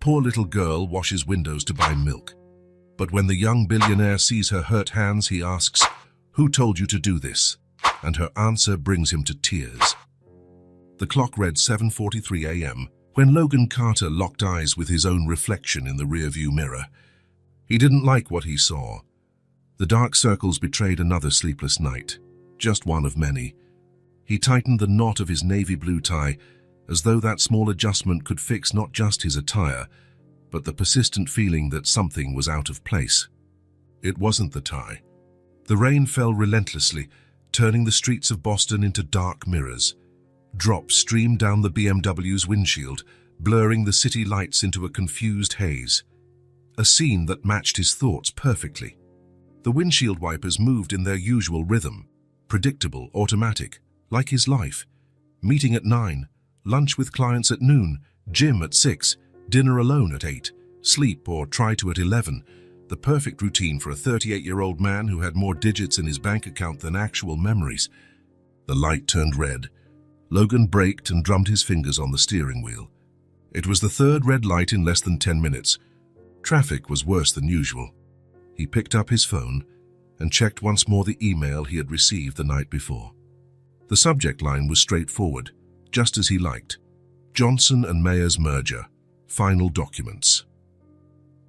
poor little girl washes windows to buy milk. But when the young billionaire sees her hurt hands, he asks, "Who told you to do this?" And her answer brings him to tears. The clock read 7:43 a.m. when Logan Carter locked eyes with his own reflection in the rearview mirror. He didn't like what he saw. The dark circles betrayed another sleepless night, just one of many. He tightened the knot of his navy blue tie, as though that small adjustment could fix not just his attire, but the persistent feeling that something was out of place. It wasn't the tie. The rain fell relentlessly, turning the streets of Boston into dark mirrors. Drops streamed down the BMW's windshield, blurring the city lights into a confused haze. A scene that matched his thoughts perfectly. The windshield wipers moved in their usual rhythm, predictable, automatic, like his life. Meeting at 9, lunch with clients at noon, gym at 6, dinner alone at 8, sleep or try to at 11. The perfect routine for a 38-year-old man who had more digits in his bank account than actual memories. The light turned red. Logan braked and drummed his fingers on the steering wheel. It was the third red light in less than 10 minutes. Traffic was worse than usual. He picked up his phone and checked once more the email he had received the night before. The subject line was straightforward, just as he liked. Johnson and Mayer's merger. Final documents.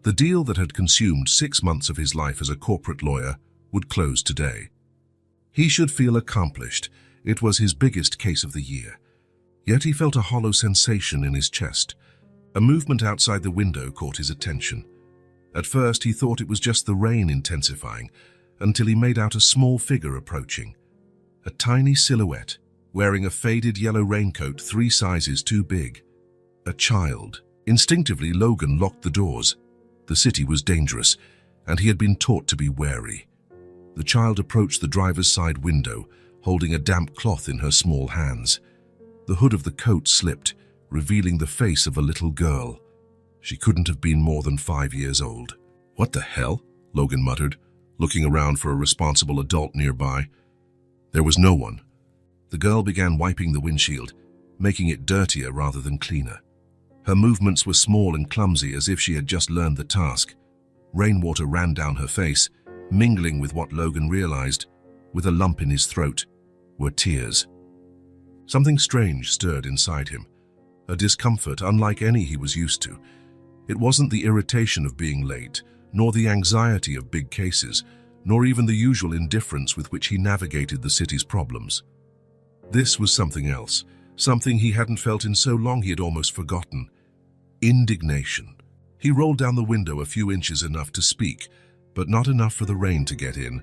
The deal that had consumed 6 months of his life as a corporate lawyer would close today. He should feel accomplished. It was his biggest case of the year. Yet he felt a hollow sensation in his chest. A movement outside the window caught his attention. At first he thought it was just the rain intensifying, until he made out a small figure approaching. A tiny silhouette, wearing a faded yellow raincoat 3 sizes too big. A child. Instinctively, Logan locked the doors. The city was dangerous, and he had been taught to be wary. The child approached the driver's side window, holding a damp cloth in her small hands. The hood of the coat slipped, revealing the face of a little girl. She couldn't have been more than 5 years old. "What the hell?" Logan muttered, looking around for a responsible adult nearby. There was no one. The girl began wiping the windshield, making it dirtier rather than cleaner. Her movements were small and clumsy, as if she had just learned the task. Rainwater ran down her face, mingling with what Logan realized, with a lump in his throat, were tears. Something strange stirred inside him, a discomfort unlike any he was used to. It wasn't the irritation of being late, nor the anxiety of big cases, nor even the usual indifference with which he navigated the city's problems. This was something else, something he hadn't felt in so long he had almost forgotten. Indignation. He rolled down the window a few inches, enough to speak, but not enough for the rain to get in.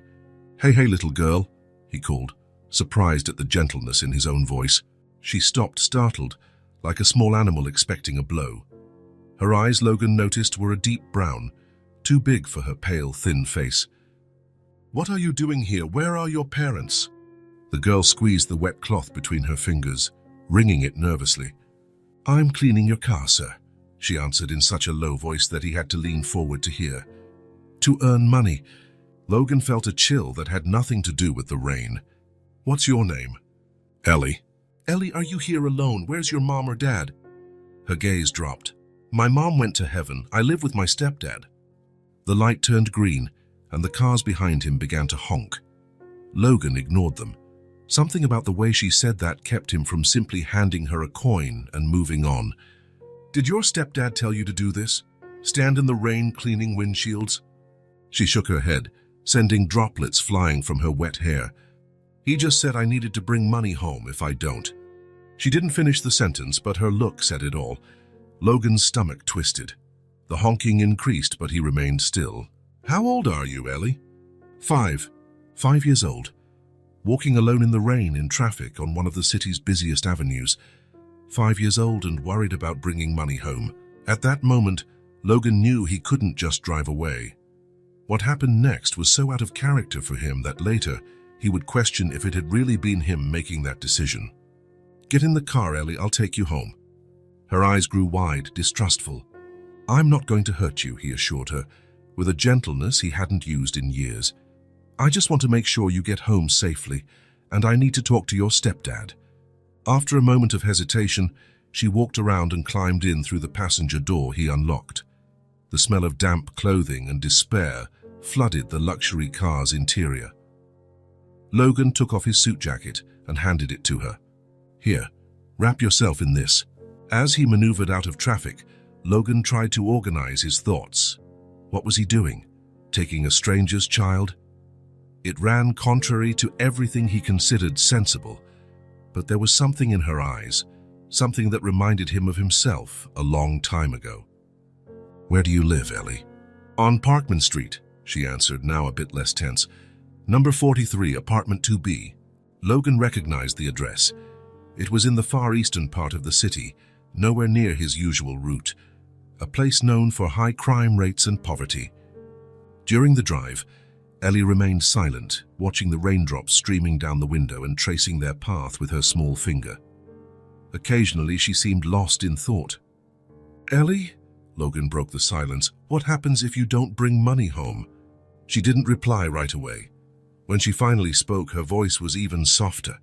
Hey, little girl," he called, surprised at the gentleness in his own voice. She stopped, startled, like a small animal expecting a blow. Her eyes, Logan noticed, were a deep brown, too big for her pale, thin face. "What are you doing here? Where are your parents?" The girl squeezed the wet cloth between her fingers, wringing it nervously. "I'm cleaning your car, sir," she answered in such a low voice that he had to lean forward to hear. "To earn money." Logan felt a chill that had nothing to do with the rain. "What's your name?" "Ellie." "Ellie, are you here alone? Where's your mom or dad?" Her gaze dropped. "My mom went to heaven. I live with my stepdad." The light turned green, and the cars behind him began to honk. Logan ignored them. Something about the way she said that kept him from simply handing her a coin and moving on. "Did your stepdad tell you to do this? Stand in the rain cleaning windshields?" She shook her head, sending droplets flying from her wet hair. "He just said I needed to bring money home if I don't." She didn't finish the sentence, but her look said it all. Logan's stomach twisted. The honking increased, but he remained still. "How old are you, Ellie?" 5. 5 years old. Walking alone in the rain in traffic on one of the city's busiest avenues. 5 years old and worried about bringing money home. At that moment, Logan knew he couldn't just drive away. What happened next was so out of character for him that later he would question if it had really been him making that decision. "Get in the car, Ellie, I'll take you home." Her eyes grew wide, distrustful. "I'm not going to hurt you," he assured her, with a gentleness he hadn't used in years. "I just want to make sure you get home safely, and I need to talk to your stepdad." After a moment of hesitation, She walked around and climbed in through the passenger door he unlocked. The smell of damp clothing and despair flooded the luxury car's interior. Logan took off his suit jacket and handed it to her. "Here, wrap yourself in this." As he maneuvered out of traffic, Logan tried to organize his thoughts. What was he doing? Taking a stranger's child? It ran contrary to everything he considered sensible, but there was something in her eyes, something that reminded him of himself a long time ago. "Where do you live, Ellie?" "On Parkman Street," she answered, now a bit less tense. "Number 43, apartment 2B. Logan recognized the address. It was in the far eastern part of the city, nowhere near his usual route, a place known for high crime rates and poverty. During the drive, Ellie remained silent, watching the raindrops streaming down the window and tracing their path with her small finger. Occasionally, she seemed lost in thought. "Ellie?" Logan broke the silence. "What happens if you don't bring money home?" She didn't reply right away. When she finally spoke, her voice was even softer.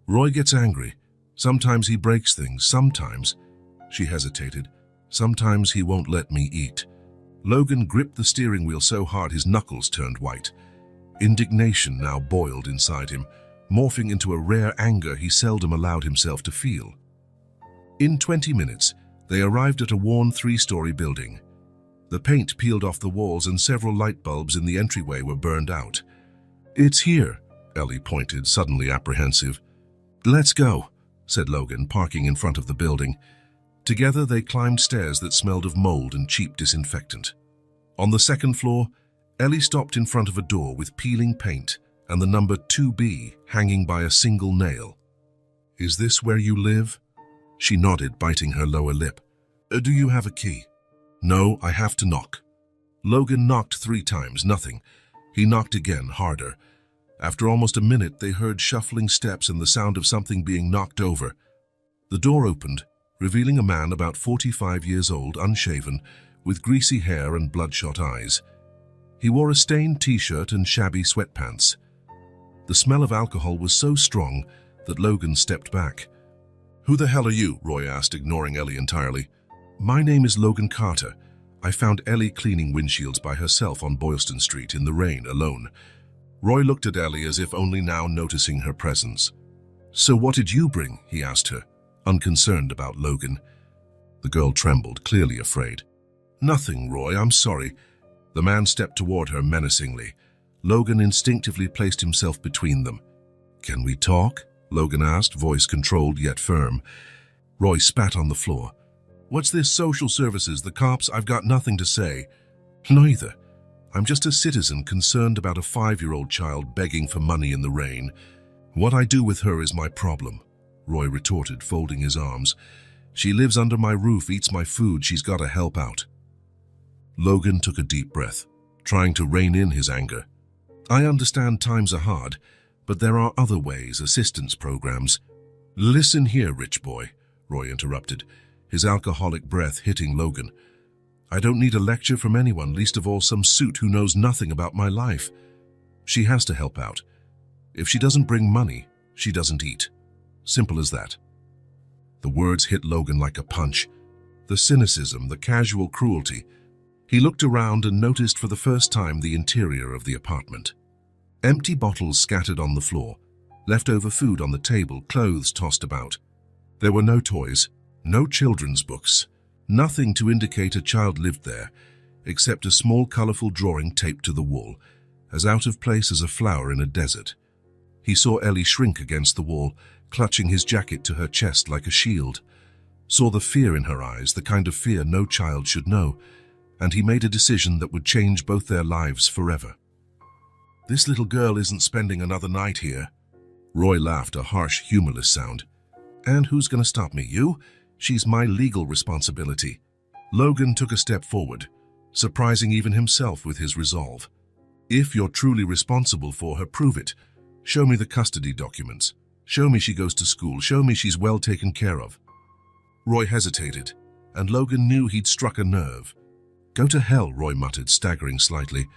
"Roy gets angry. Sometimes he breaks things. Sometimes—" She hesitated. "Sometimes he won't let me eat." Logan gripped the steering wheel so hard his knuckles turned white. Indignation now boiled inside him, morphing into a rare anger he seldom allowed himself to feel. In 20 minutes, they arrived at a worn 3-story building. The paint peeled off the walls and several light bulbs in the entryway were burned out. "It's here," Ellie pointed, suddenly apprehensive. "Let's go," said Logan, parking in front of the building. Together they climbed stairs that smelled of mold and cheap disinfectant. On the second floor, Ellie stopped in front of a door with peeling paint and the number 2B hanging by a single nail. "Is this where you live?" She nodded, biting her lower lip. "Do you have a key?" "No, I have to knock." Logan knocked 3 times, nothing. He knocked again, harder. After almost a minute, they heard shuffling steps and the sound of something being knocked over. The door opened, revealing a man about 45 years old, unshaven, with greasy hair and bloodshot eyes. He wore a stained t-shirt and shabby sweatpants. The smell of alcohol was so strong that Logan stepped back. "Who the hell are you?" Roy asked, ignoring Ellie entirely. "My name is Logan Carter. I found Ellie cleaning windshields by herself on Boylston Street in the rain, alone." Roy looked at Ellie as if only now noticing her presence. "So what did you bring?" he asked her, unconcerned about Logan. The girl trembled, clearly afraid. "Nothing, Roy, I'm sorry." The man stepped toward her menacingly. Logan instinctively placed himself between them. "Can we talk?" Logan asked, voice controlled yet firm. Roy spat on the floor. "What's this social services, the cops? I've got nothing to say." "Neither. I'm just a citizen concerned about a 5-year-old child begging for money in the rain. What I do with her is my problem," Roy retorted, folding his arms. "She lives under my roof, eats my food. She's got to help out." Logan took a deep breath, trying to rein in his anger. "I understand times are hard, but there are other ways, assistance programs." "Listen here, rich boy," Roy interrupted, his alcoholic breath hitting Logan. "I don't need a lecture from anyone, least of all some suit who knows nothing about my life. She has to help out. If she doesn't bring money, she doesn't eat. Simple as that." The words hit Logan like a punch. The cynicism, the casual cruelty. He looked around and noticed for the first time the interior of the apartment. Empty bottles scattered on the floor, leftover food on the table, clothes tossed about. There were no toys, no children's books, nothing to indicate a child lived there, except a small colorful drawing taped to the wall, as out of place as a flower in a desert. He saw Ellie shrink against the wall, clutching his jacket to her chest like a shield. Saw the fear in her eyes, the kind of fear no child should know, and he made a decision that would change both their lives forever. "This little girl isn't spending another night here." Roy laughed, a harsh, humorless sound. "And who's going to stop me? You? She's my legal responsibility." Logan took a step forward, surprising even himself with his resolve. "If you're truly responsible for her, prove it. Show me the custody documents. Show me she goes to school. Show me she's well taken care of." Roy hesitated, and Logan knew he'd struck a nerve. "Go to hell," Roy muttered, staggering slightly.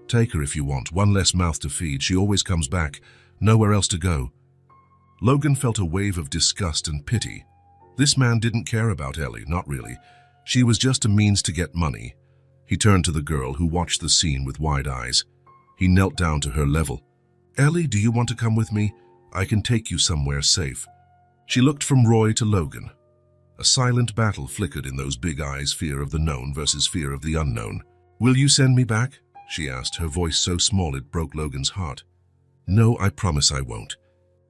"Take her if you want, one less mouth to feed. She always comes back, nowhere else to go." Logan felt a wave of disgust and pity. This man didn't care about Ellie, not really. She was just a means to get money. He turned to the girl, who watched the scene with wide eyes. He knelt down to her level. "Ellie, do you want to come with me? I can take you somewhere safe." She looked from Roy to Logan. A silent battle flickered in those big eyes, fear of the known versus fear of the unknown. "Will you send me back?" she asked, her voice so small it broke Logan's heart. "No, I promise I won't."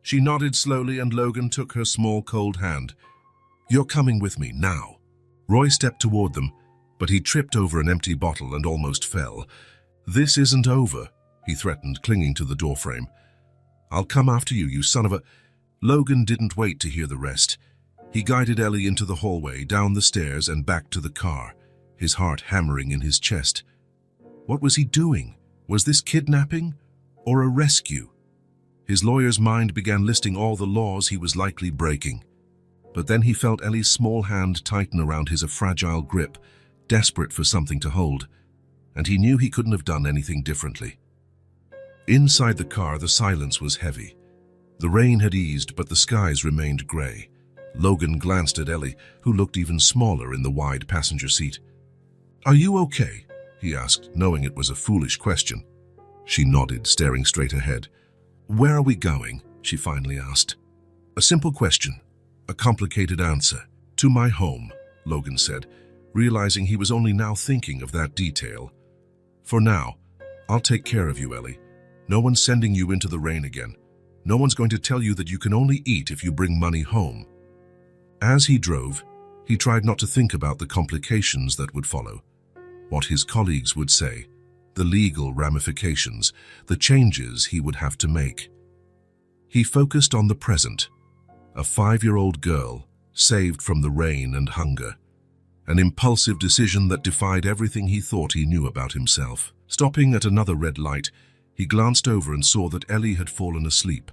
She nodded slowly, and Logan took her small, cold hand. "You're coming with me, now." Roy stepped toward them, but he tripped over an empty bottle and almost fell. "This isn't over," he threatened, clinging to the doorframe. "I'll come after you, you son of a—" Logan didn't wait to hear the rest. He guided Ellie into the hallway, down the stairs, and back to the car, his heart hammering in his chest. What was he doing? Was this kidnapping or a rescue? His lawyer's mind began listing all the laws he was likely breaking. But then he felt Ellie's small hand tighten around his fragile grip, desperate for something to hold, and he knew he couldn't have done anything differently. Inside the car, the silence was heavy. The rain had eased, but the skies remained gray. Logan glanced at Ellie, who looked even smaller in the wide passenger seat. "Are you okay?" he asked, knowing it was a foolish question. She nodded, staring straight ahead. "Where are we going?" she finally asked. "A simple question, a complicated answer. To my home," Logan said, realizing he was only now thinking of that detail. "For now, I'll take care of you, Ellie. No one's sending you into the rain again. No one's going to tell you that you can only eat if you bring money home." As he drove, he tried not to think about the complications that would follow. What his colleagues would say, the legal ramifications, the changes he would have to make. He focused on the present, a 5-year-old girl saved from the rain and hunger, an impulsive decision that defied everything he thought he knew about himself. Stopping at another red light, he glanced over and saw that Ellie had fallen asleep.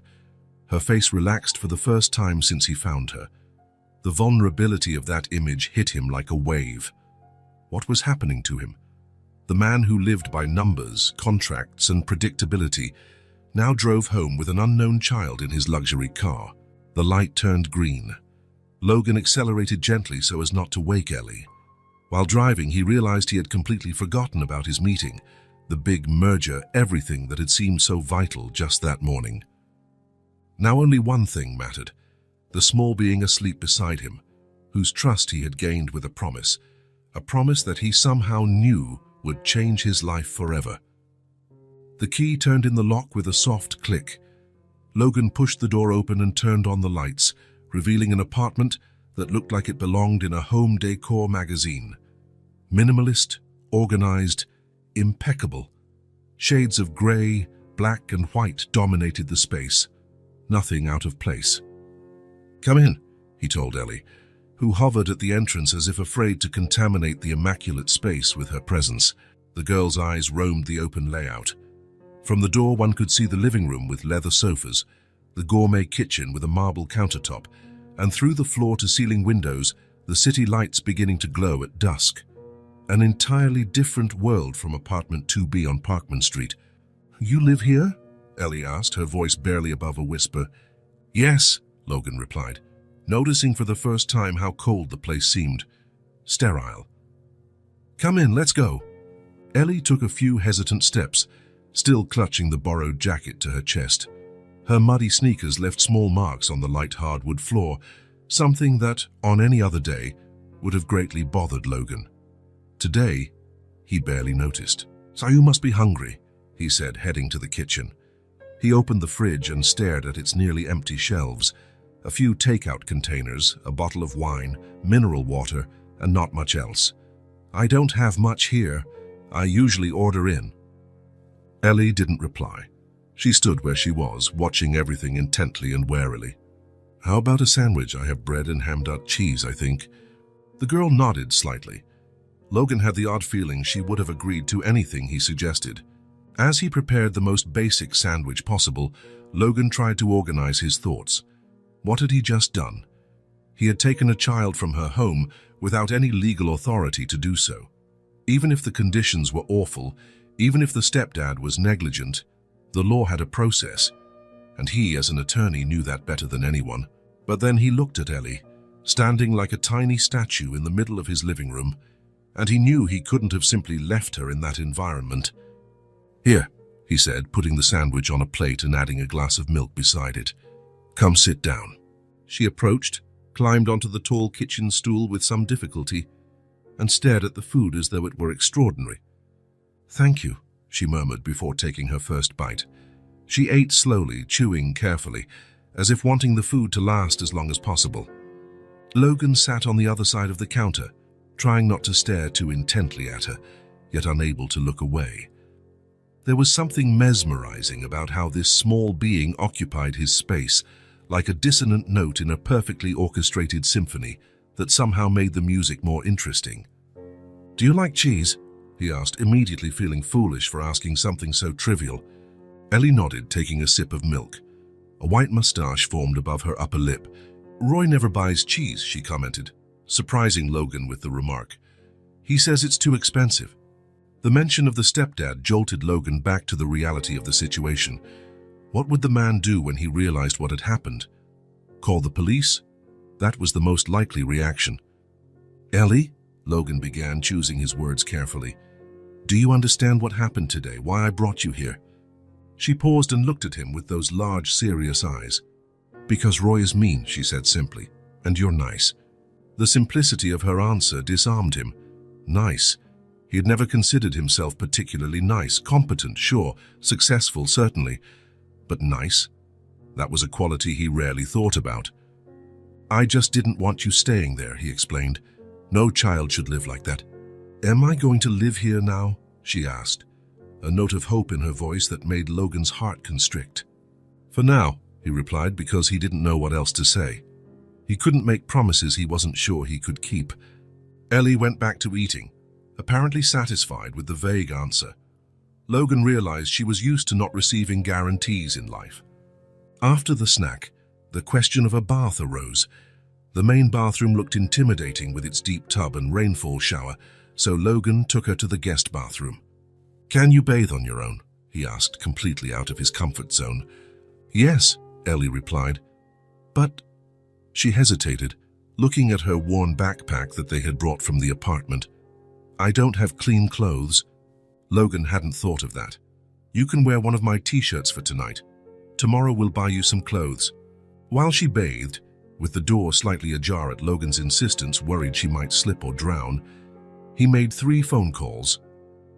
Her face relaxed for the first time since he found her. The vulnerability of that image hit him like a wave. What was happening to him? The man who lived by numbers, contracts, and predictability now drove home with an unknown child in his luxury car. The light turned green. Logan accelerated gently so as not to wake Ellie. While driving, he realized he had completely forgotten about his meeting, the big merger, everything that had seemed so vital just that morning. Now only one thing mattered, the small being asleep beside him, whose trust he had gained with a promise that he somehow knew would change his life forever. The key turned in the lock with a soft click. Logan pushed the door open and turned on the lights, revealing an apartment that looked like it belonged in a home decor magazine. Minimalist, organized, impeccable. Shades of gray, black, and white dominated the space. Nothing out of place. "Come in," he told Ellie, who hovered at the entrance as if afraid to contaminate the immaculate space with her presence. The girl's eyes roamed the open layout. From the door, one could see the living room with leather sofas, the gourmet kitchen with a marble countertop, and through the floor-to-ceiling windows, the city lights beginning to glow at dusk. An entirely different world from apartment 2B on Parkman Street. "You live here?" Ellie asked, her voice barely above a whisper. "Yes," Logan replied, noticing for the first time how cold the place seemed. Sterile. "Come in, let's go." Ellie took a few hesitant steps, still clutching the borrowed jacket to her chest. Her muddy sneakers left small marks on the light hardwood floor, something that, on any other day, would have greatly bothered Logan. Today, he barely noticed. "So you must be hungry," he said, heading to the kitchen. He opened the fridge and stared at its nearly empty shelves. A few takeout containers, a bottle of wine, mineral water, and not much else. "I don't have much here. I usually order in." Ellie didn't reply. She stood where she was, watching everything intently and warily. "How about a sandwich? I have bread and ham-dot cheese, I think." The girl nodded slightly. Logan had the odd feeling she would have agreed to anything he suggested. As he prepared the most basic sandwich possible, Logan tried to organize his thoughts. What had he just done? He had taken a child from her home without any legal authority to do so. Even if the conditions were awful, even if the stepdad was negligent, the law had a process, and he, as an attorney, knew that better than anyone. But then he looked at Ellie. standing like a tiny statue in the middle of his living room, and he knew he couldn't have simply left her in that environment. "Here," he said, putting the sandwich on a plate and adding a glass of milk beside it. "Come sit down." She approached, climbed onto the tall kitchen stool with some difficulty, and stared at the food as though it were extraordinary. "Thank you," she murmured before taking her first bite. She ate slowly, chewing carefully, as if wanting the food to last as long as possible. Logan sat on the other side of the counter, trying not to stare too intently at her, yet unable to look away. There was something mesmerizing about how this small being occupied his space, like a dissonant note in a perfectly orchestrated symphony that somehow made the music more interesting. "Do you like cheese?" he asked, immediately feeling foolish for asking something so trivial. Ellie nodded, taking a sip of milk. A white mustache formed above her upper lip. "Roy never buys cheese," she commented, surprising Logan with the remark. "He says it's too expensive." The mention of the stepdad jolted Logan back to the reality of the situation. What would the man do when he realized what had happened? Call the police? That was the most likely reaction. "Ellie," Logan began, choosing his words carefully, "do you understand what happened today, why I brought you here?" She paused and looked at him with those large, serious eyes. "Because Roy is mean," she said simply, "and you're nice." The simplicity of her answer disarmed him. Nice. He had never considered himself particularly nice, competent, sure, successful, certainly, but nice? That was a quality he rarely thought about. "I just didn't want you staying there," he explained. "No child should live like that." "Am I going to live here now?" she asked, a note of hope in her voice that made Logan's heart constrict. "For now," he replied, because he didn't know what else to say. He couldn't make promises he wasn't sure he could keep. Ellie went back to eating, apparently satisfied with the vague answer. Logan realized she was used to not receiving guarantees in life. After the snack, the question of a bath arose. The main bathroom looked intimidating with its deep tub and rainfall shower, so Logan took her to the guest bathroom. "Can you bathe on your own?" he asked, completely out of his comfort zone. "Yes," Ellie replied. "But—" She hesitated, looking at her worn backpack that they had brought from the apartment. "I don't have clean clothes." Logan hadn't thought of that. "You can wear one of my t-shirts for tonight. Tomorrow we'll buy you some clothes." While she bathed, with the door slightly ajar at Logan's insistence, worried she might slip or drown, he made 3 phone calls.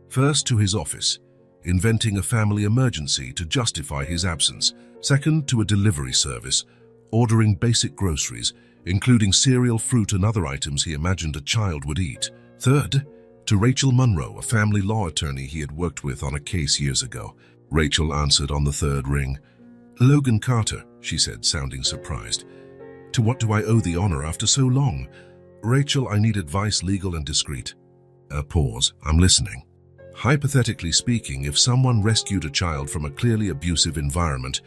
First to his office, inventing a family emergency to justify his absence. Second to a delivery service, ordering basic groceries, including cereal, fruit and other items he imagined a child would eat. Third, to Rachel Munro, a family law attorney he had worked with on a case years ago. Rachel answered on the 3rd ring. "Logan Carter," she said, sounding surprised. "To what do I owe the honor after so long?" "Rachel, I need advice, legal and discreet." A pause. "I'm listening." "Hypothetically speaking, if someone rescued a child from a clearly abusive environment,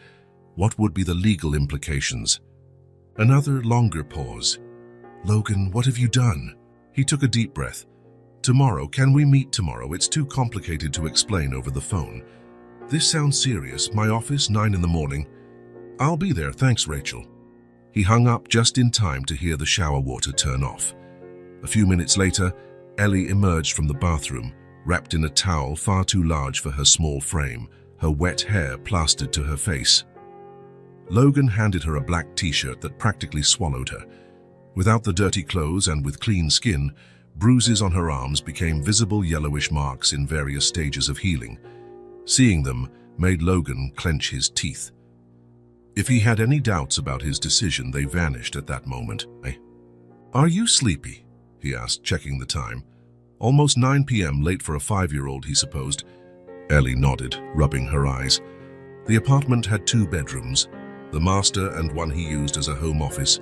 what would be the legal implications?" Another longer pause. "Logan, what have you done?" He took a deep breath. "Tomorrow, can we meet tomorrow? It's too complicated to explain over the phone." "This sounds serious. My office, 9 in the morning. "I'll be there, thanks, Rachel." He hung up just in time to hear the shower water turn off. A few minutes later, Ellie emerged from the bathroom, wrapped in a towel far too large for her small frame, her wet hair plastered to her face. Logan handed her a black t-shirt that practically swallowed her. Without the dirty clothes and with clean skin, bruises on her arms became visible yellowish marks in various stages of healing. Seeing them made Logan clench his teeth. If he had any doubts about his decision, they vanished at that moment. "Are you sleepy?" he asked, checking the time. Almost 9 p.m., late for a 5-year-old, he supposed. Ellie nodded, rubbing her eyes. The apartment had 2 bedrooms, the master and one he used as a home office.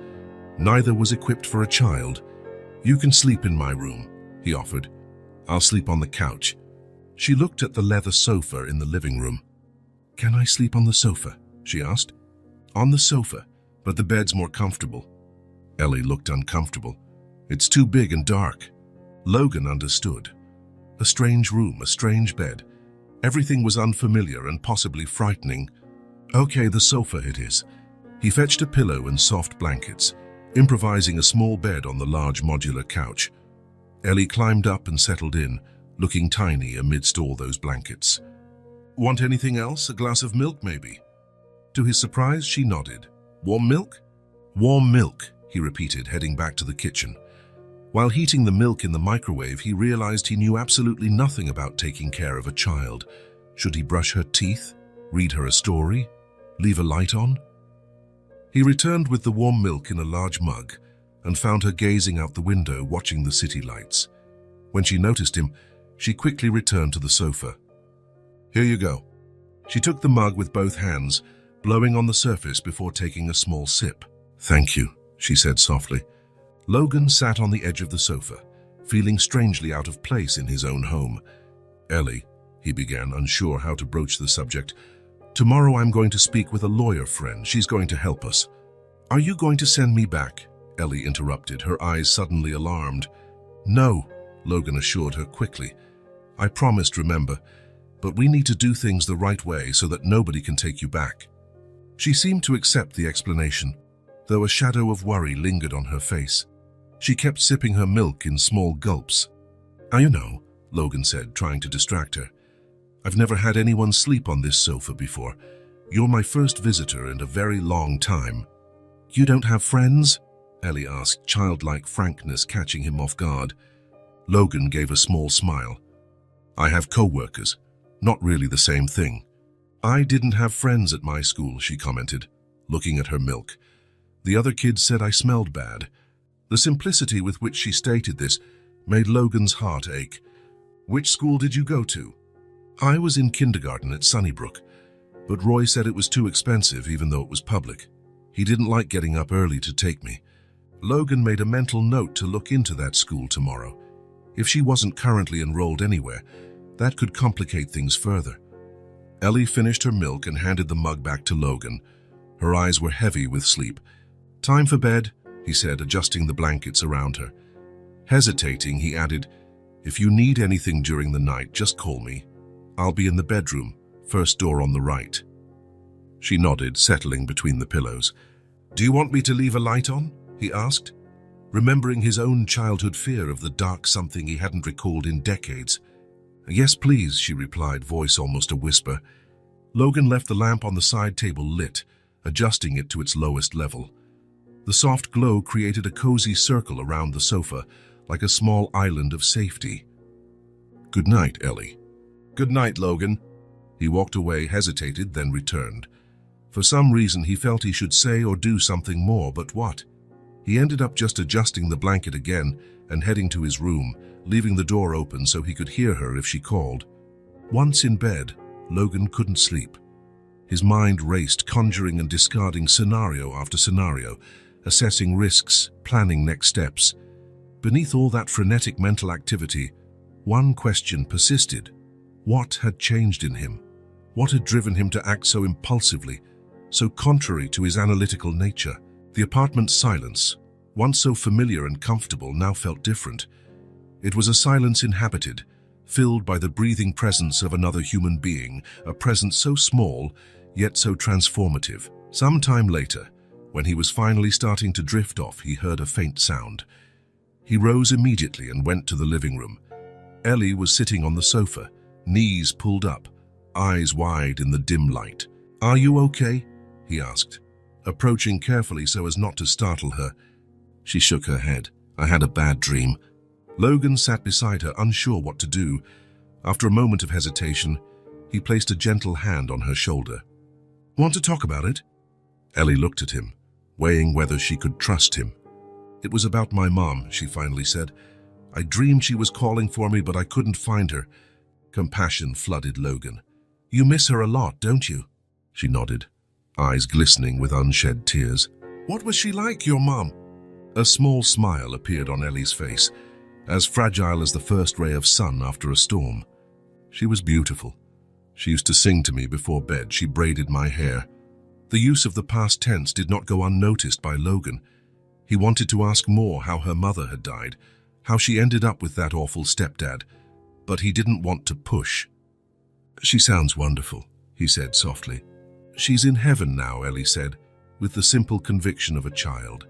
Neither was equipped for a child. "You can sleep in my room," he offered. "I'll sleep on the couch." She looked at the leather sofa in the living room. "Can I sleep on the sofa?" she asked. "On the sofa, but the bed's more comfortable." Ellie looked uncomfortable. "It's too big and dark." Logan understood. A strange room, a strange bed. Everything was unfamiliar and possibly frightening. "Okay, the sofa it is." He fetched a pillow and soft blankets. improvising a small bed on the large modular couch. Ellie climbed up and settled in, looking tiny amidst all those blankets. "Want anything else? A glass of milk, maybe?" To his surprise, she nodded. "Warm milk?" "Warm milk," he repeated, heading back to the kitchen. While heating the milk in the microwave, he realized he knew absolutely nothing about taking care of a child. Should he brush her teeth? Read her a story? Leave a light on? He returned with the warm milk in a large mug and found her gazing out the window, watching the city lights. When she noticed him, she quickly returned to the sofa. "Here you go." She took the mug with both hands, blowing on the surface before taking a small sip. "Thank you," she said softly. Logan sat on the edge of the sofa, feeling strangely out of place in his own home. "Ellie," he began, unsure how to broach the subject, "tomorrow I'm going to speak with a lawyer friend. She's going to help us." "Are you going to send me back?" Ellie interrupted, her eyes suddenly alarmed. "No," Logan assured her quickly. "I promised, remember, but we need to do things the right way so that nobody can take you back." She seemed to accept the explanation, though a shadow of worry lingered on her face. She kept sipping her milk in small gulps. You know," Logan said, trying to distract her, "I've never had anyone sleep on this sofa before. You're my first visitor in a very long time." "You don't have friends?" Ellie asked, childlike frankness catching him off guard. Logan gave a small smile. "I have co-workers. Not really the same thing." "I didn't have friends at my school," she commented, looking at her milk. "The other kids said I smelled bad." The simplicity with which she stated this made Logan's heart ache. "Which school did you go to?" "I was in kindergarten at Sunnybrook, but Roy said it was too expensive even though it was public. He didn't like getting up early to take me." Logan made a mental note to look into that school tomorrow. If she wasn't currently enrolled anywhere, that could complicate things further. Ellie finished her milk and handed the mug back to Logan. Her eyes were heavy with sleep. "Time for bed," he said, adjusting the blankets around her. Hesitating, he added, "If you need anything during the night, just call me. I'll be in the bedroom, first door on the right." She nodded, settling between the pillows. "Do you want me to leave a light on?" he asked, remembering his own childhood fear of the dark something he hadn't recalled in decades. "Yes, please," she replied, voice almost a whisper. Logan left the lamp on the side table lit, adjusting it to its lowest level. The soft glow created a cozy circle around the sofa, like a small island of safety. "Good night, Ellie." "Good night, Logan." He walked away, hesitated, then returned. For some reason, he felt he should say or do something more, but what? He ended up just adjusting the blanket again and heading to his room, leaving the door open so he could hear her if she called. Once in bed, Logan couldn't sleep. His mind raced, conjuring and discarding scenario after scenario, assessing risks, planning next steps. Beneath all that frenetic mental activity, one question persisted. What had changed in him? What had driven him to act so impulsively, so contrary to his analytical nature? The apartment's silence, once so familiar and comfortable, now felt different. It was a silence inhabited, filled by the breathing presence of another human being, a presence so small, yet so transformative. Some time later, when he was finally starting to drift off, he heard a faint sound. He rose immediately and went to the living room. Ellie was sitting on the sofa, knees pulled up, eyes wide in the dim light. "Are you okay?" he asked, approaching carefully so as not to startle her. She shook her head. "I had a bad dream." Logan sat beside her, unsure what to do. After a moment of hesitation, he placed a gentle hand on her shoulder. "Want to talk about it?" Ellie looked at him, weighing whether she could trust him. "It was about my mom," she finally said. "I dreamed she was calling for me, but I couldn't find her." Compassion flooded Logan. "You miss her a lot, don't you?" She nodded, eyes glistening with unshed tears. "What was she like, your mom?" A small smile appeared on Ellie's face, as fragile as the first ray of sun after a storm. "She was beautiful. She used to sing to me before bed. She braided my hair." The use of the past tense did not go unnoticed by Logan. He wanted to ask more, how her mother had died, how she ended up with that awful stepdad, but he didn't want to push. "She sounds wonderful," he said softly. "She's in heaven now," Ellie said, with the simple conviction of a child.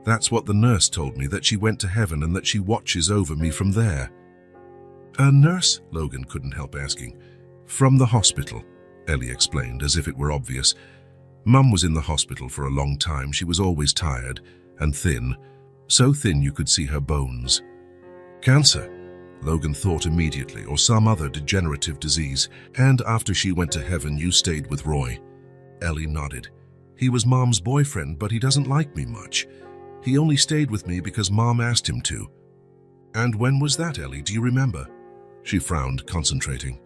That's what the nurse told me, that she went to heaven and that she watches over me from there. A nurse? Logan couldn't help asking. From the hospital, Ellie explained, as if it were obvious. Mum was in the hospital for a long time. She was always tired and thin, so thin you could see her bones. Cancer, Logan thought immediately, or some other degenerative disease. And after she went to heaven, you stayed with Roy. Ellie nodded. He was Mom's boyfriend, but he doesn't like me much. He only stayed with me because Mom asked him to. And when was that, Ellie? Do you remember? She frowned, concentrating.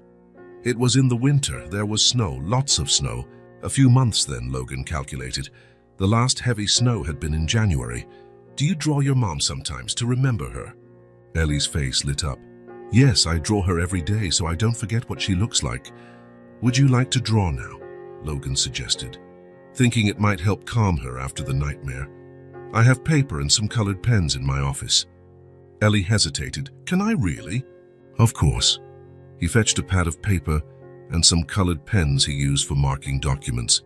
It was in the winter. There was snow, lots of snow. A few months then, Logan calculated. The last heavy snow had been in January. Do you draw your mom sometimes to remember her? Ellie's face lit up. Yes, I draw her every day so I don't forget what she looks like. Would you like to draw now? Logan suggested, thinking it might help calm her after the nightmare. I have paper and some colored pens in my office. Ellie hesitated. Can I really? Of course. He fetched a pad of paper and some colored pens he used for marking documents.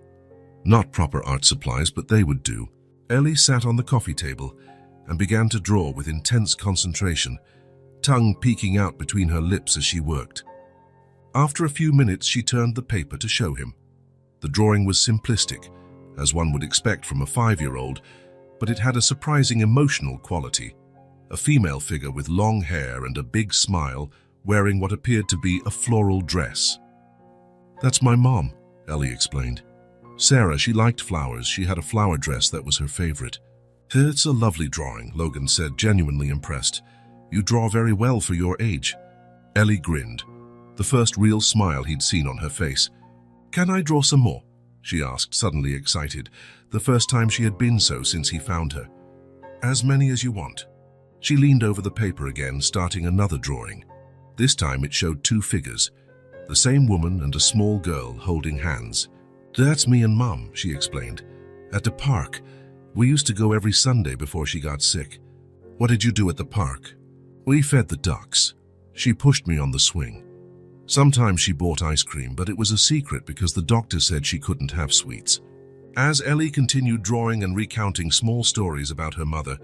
Not proper art supplies, but they would do. Ellie sat on the coffee table and began to draw with intense concentration, tongue peeking out between her lips as she worked. After a few minutes, she turned the paper to show him. The drawing was simplistic, as one would expect from a 5-year-old, but it had a surprising emotional quality. A female figure with long hair and a big smile, wearing what appeared to be a floral dress. That's my mom, Ellie explained. Sarah, she liked flowers. She had a flower dress that was her favorite. It's a lovely drawing, Logan said, genuinely impressed. You draw very well for your age. Ellie grinned, the first real smile he'd seen on her face. Can I draw some more? She asked, suddenly excited, the first time she had been so since he found her. As many as you want. She leaned over the paper again, starting another drawing. This time it showed 2 figures, the same woman and a small girl holding hands. That's me and Mom, she explained. At the park. We used to go every Sunday before she got sick. What did you do at the park? We fed the ducks. She pushed me on the swing. Sometimes she bought ice cream, but it was a secret because the doctor said she couldn't have sweets. As Ellie continued drawing and recounting small stories about her mother,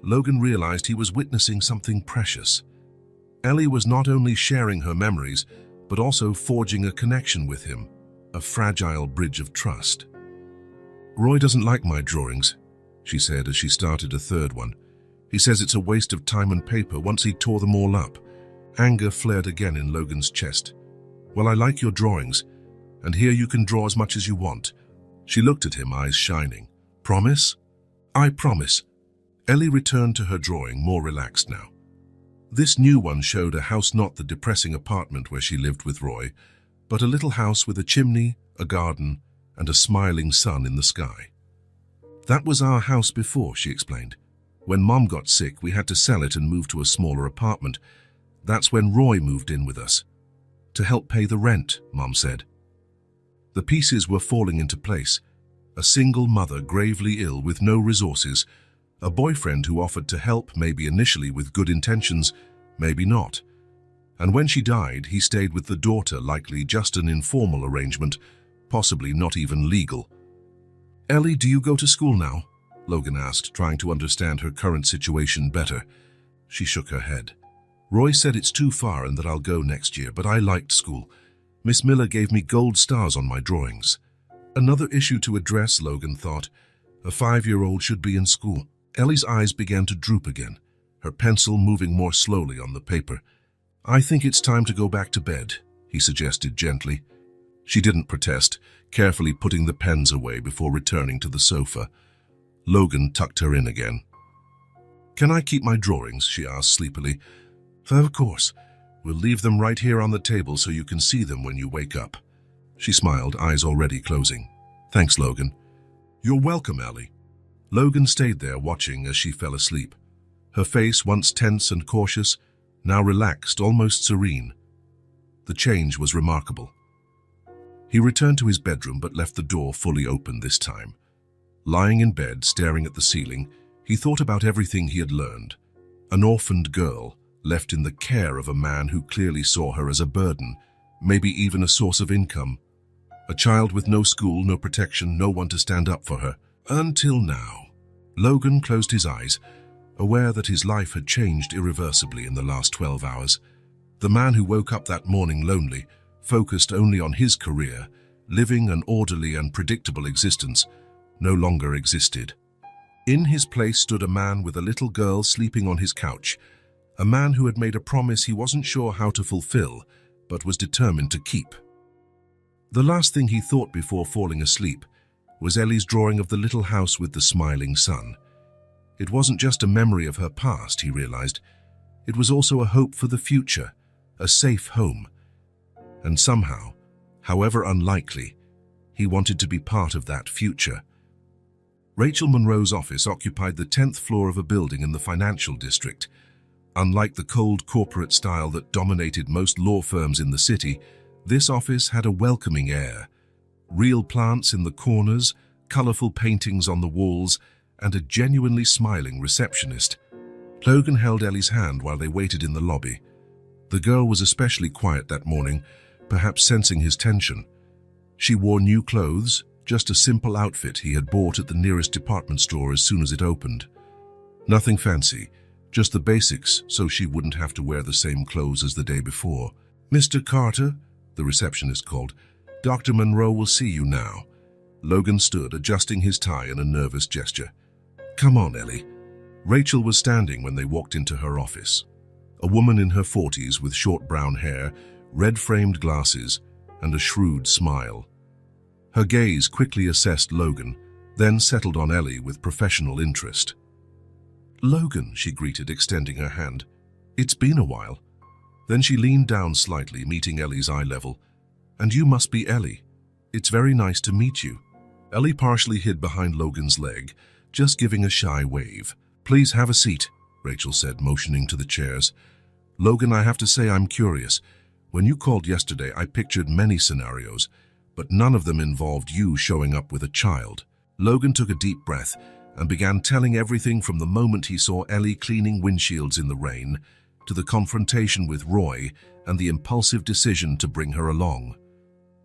Logan realized he was witnessing something precious. Ellie was not only sharing her memories, but also forging a connection with him, a fragile bridge of trust. Roy doesn't like my drawings, she said as she started a third one. He says it's a waste of time and paper once he tore them all up. Anger flared again in Logan's chest. Well, I like your drawings, and here you can draw as much as you want. She looked at him, eyes shining. Promise? I promise. Ellie returned to her drawing, more relaxed now. This new one showed a house, not the depressing apartment where she lived with Roy, but a little house with a chimney, a garden, and a smiling sun in the sky. That was our house before, she explained. When Mom got sick, we had to sell it and move to a smaller apartment. That's when Roy moved in with us. To help pay the rent, Mom said. The pieces were falling into place. A single mother gravely ill with no resources, a boyfriend who offered to help, maybe initially with good intentions, maybe not. And when she died, he stayed with the daughter, likely just an informal arrangement, possibly not even legal. Ellie, do you go to school now? Logan asked, trying to understand her current situation better. She shook her head. Roy said it's too far and that I'll go next year, but I liked school. Miss Miller gave me gold stars on my drawings. Another issue to address, Logan thought. A 5-year-old should be in school. Ellie's eyes began to droop again, her pencil moving more slowly on the paper. I think it's time to go back to bed, he suggested gently. She didn't protest, carefully putting the pens away before returning to the sofa. Logan tucked her in again. Can I keep my drawings? She asked sleepily. Of course. We'll leave them right here on the table so you can see them when you wake up. She smiled, eyes already closing. Thanks, Logan. You're welcome, Ellie. Logan stayed there watching as she fell asleep. Her face, once tense and cautious, now relaxed, almost serene. The change was remarkable. He returned to his bedroom but left the door fully open this time. Lying in bed, staring at the ceiling, he thought about everything he had learned. An orphaned girl, left in the care of a man who clearly saw her as a burden, maybe even a source of income. A child with no school, no protection, no one to stand up for her. Until now. Logan closed his eyes, aware that his life had changed irreversibly in the last 12 hours. The man who woke up that morning lonely, focused only on his career, living an orderly and predictable existence, no longer existed. In his place stood a man with a little girl sleeping on his couch, a man who had made a promise he wasn't sure how to fulfill, but was determined to keep. The last thing he thought before falling asleep was Ellie's drawing of the little house with the smiling sun. It wasn't just a memory of her past, he realized. It was also a hope for the future, a safe home. And somehow, however unlikely, he wanted to be part of that future. Rachel Monroe's office occupied the 10th floor of a building in the financial district. Unlike the cold corporate style that dominated most law firms in the city, this office had a welcoming air. Real plants in the corners, colorful paintings on the walls, and a genuinely smiling receptionist. Logan held Ellie's hand while they waited in the lobby. The girl was especially quiet that morning, perhaps sensing his tension. She wore new clothes, just a simple outfit he had bought at the nearest department store as soon as it opened. Nothing fancy, just the basics so she wouldn't have to wear the same clothes as the day before. "Mr. Carter," the receptionist called, "Dr. Monroe will see you now." Logan stood, adjusting his tie in a nervous gesture. "Come on, Ellie." Rachel was standing when they walked into her office. A woman in her 40s with short brown hair, red-framed glasses, and a shrewd smile. Her gaze quickly assessed Logan, then settled on Ellie with professional interest. "Logan," she greeted, extending her hand. "It's been a while." Then she leaned down slightly, meeting Ellie's eye level. "And you must be Ellie. It's very nice to meet you." Ellie partially hid behind Logan's leg, just giving a shy wave. "Please have a seat," Rachel said, motioning to the chairs. "Logan, I have to say I'm curious. When you called yesterday, I pictured many scenarios, but none of them involved you showing up with a child." Logan took a deep breath and began telling everything from the moment he saw Ellie cleaning windshields in the rain, to the confrontation with Roy and the impulsive decision to bring her along.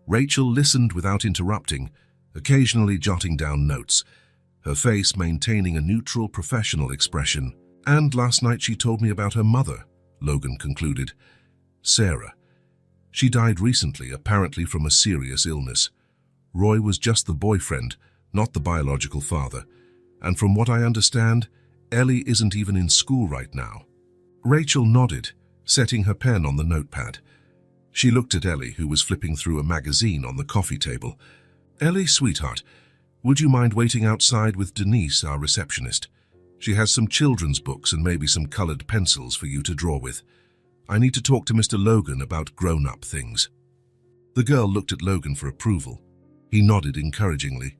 Rachel listened without interrupting, occasionally jotting down notes, her face maintaining a neutral, professional expression. "And last night she told me about her mother," Logan concluded. "Sarah. She died recently, apparently from a serious illness. Roy was just the boyfriend, not the biological father. And from what I understand, Ellie isn't even in school right now." Rachel nodded, setting her pen on the notepad. She looked at Ellie, who was flipping through a magazine on the coffee table. "Ellie, sweetheart, would you mind waiting outside with Denise, our receptionist? She has some children's books and maybe some colored pencils for you to draw with. I need to talk to Mr. Logan about grown-up things." The girl looked at Logan for approval. He nodded encouragingly.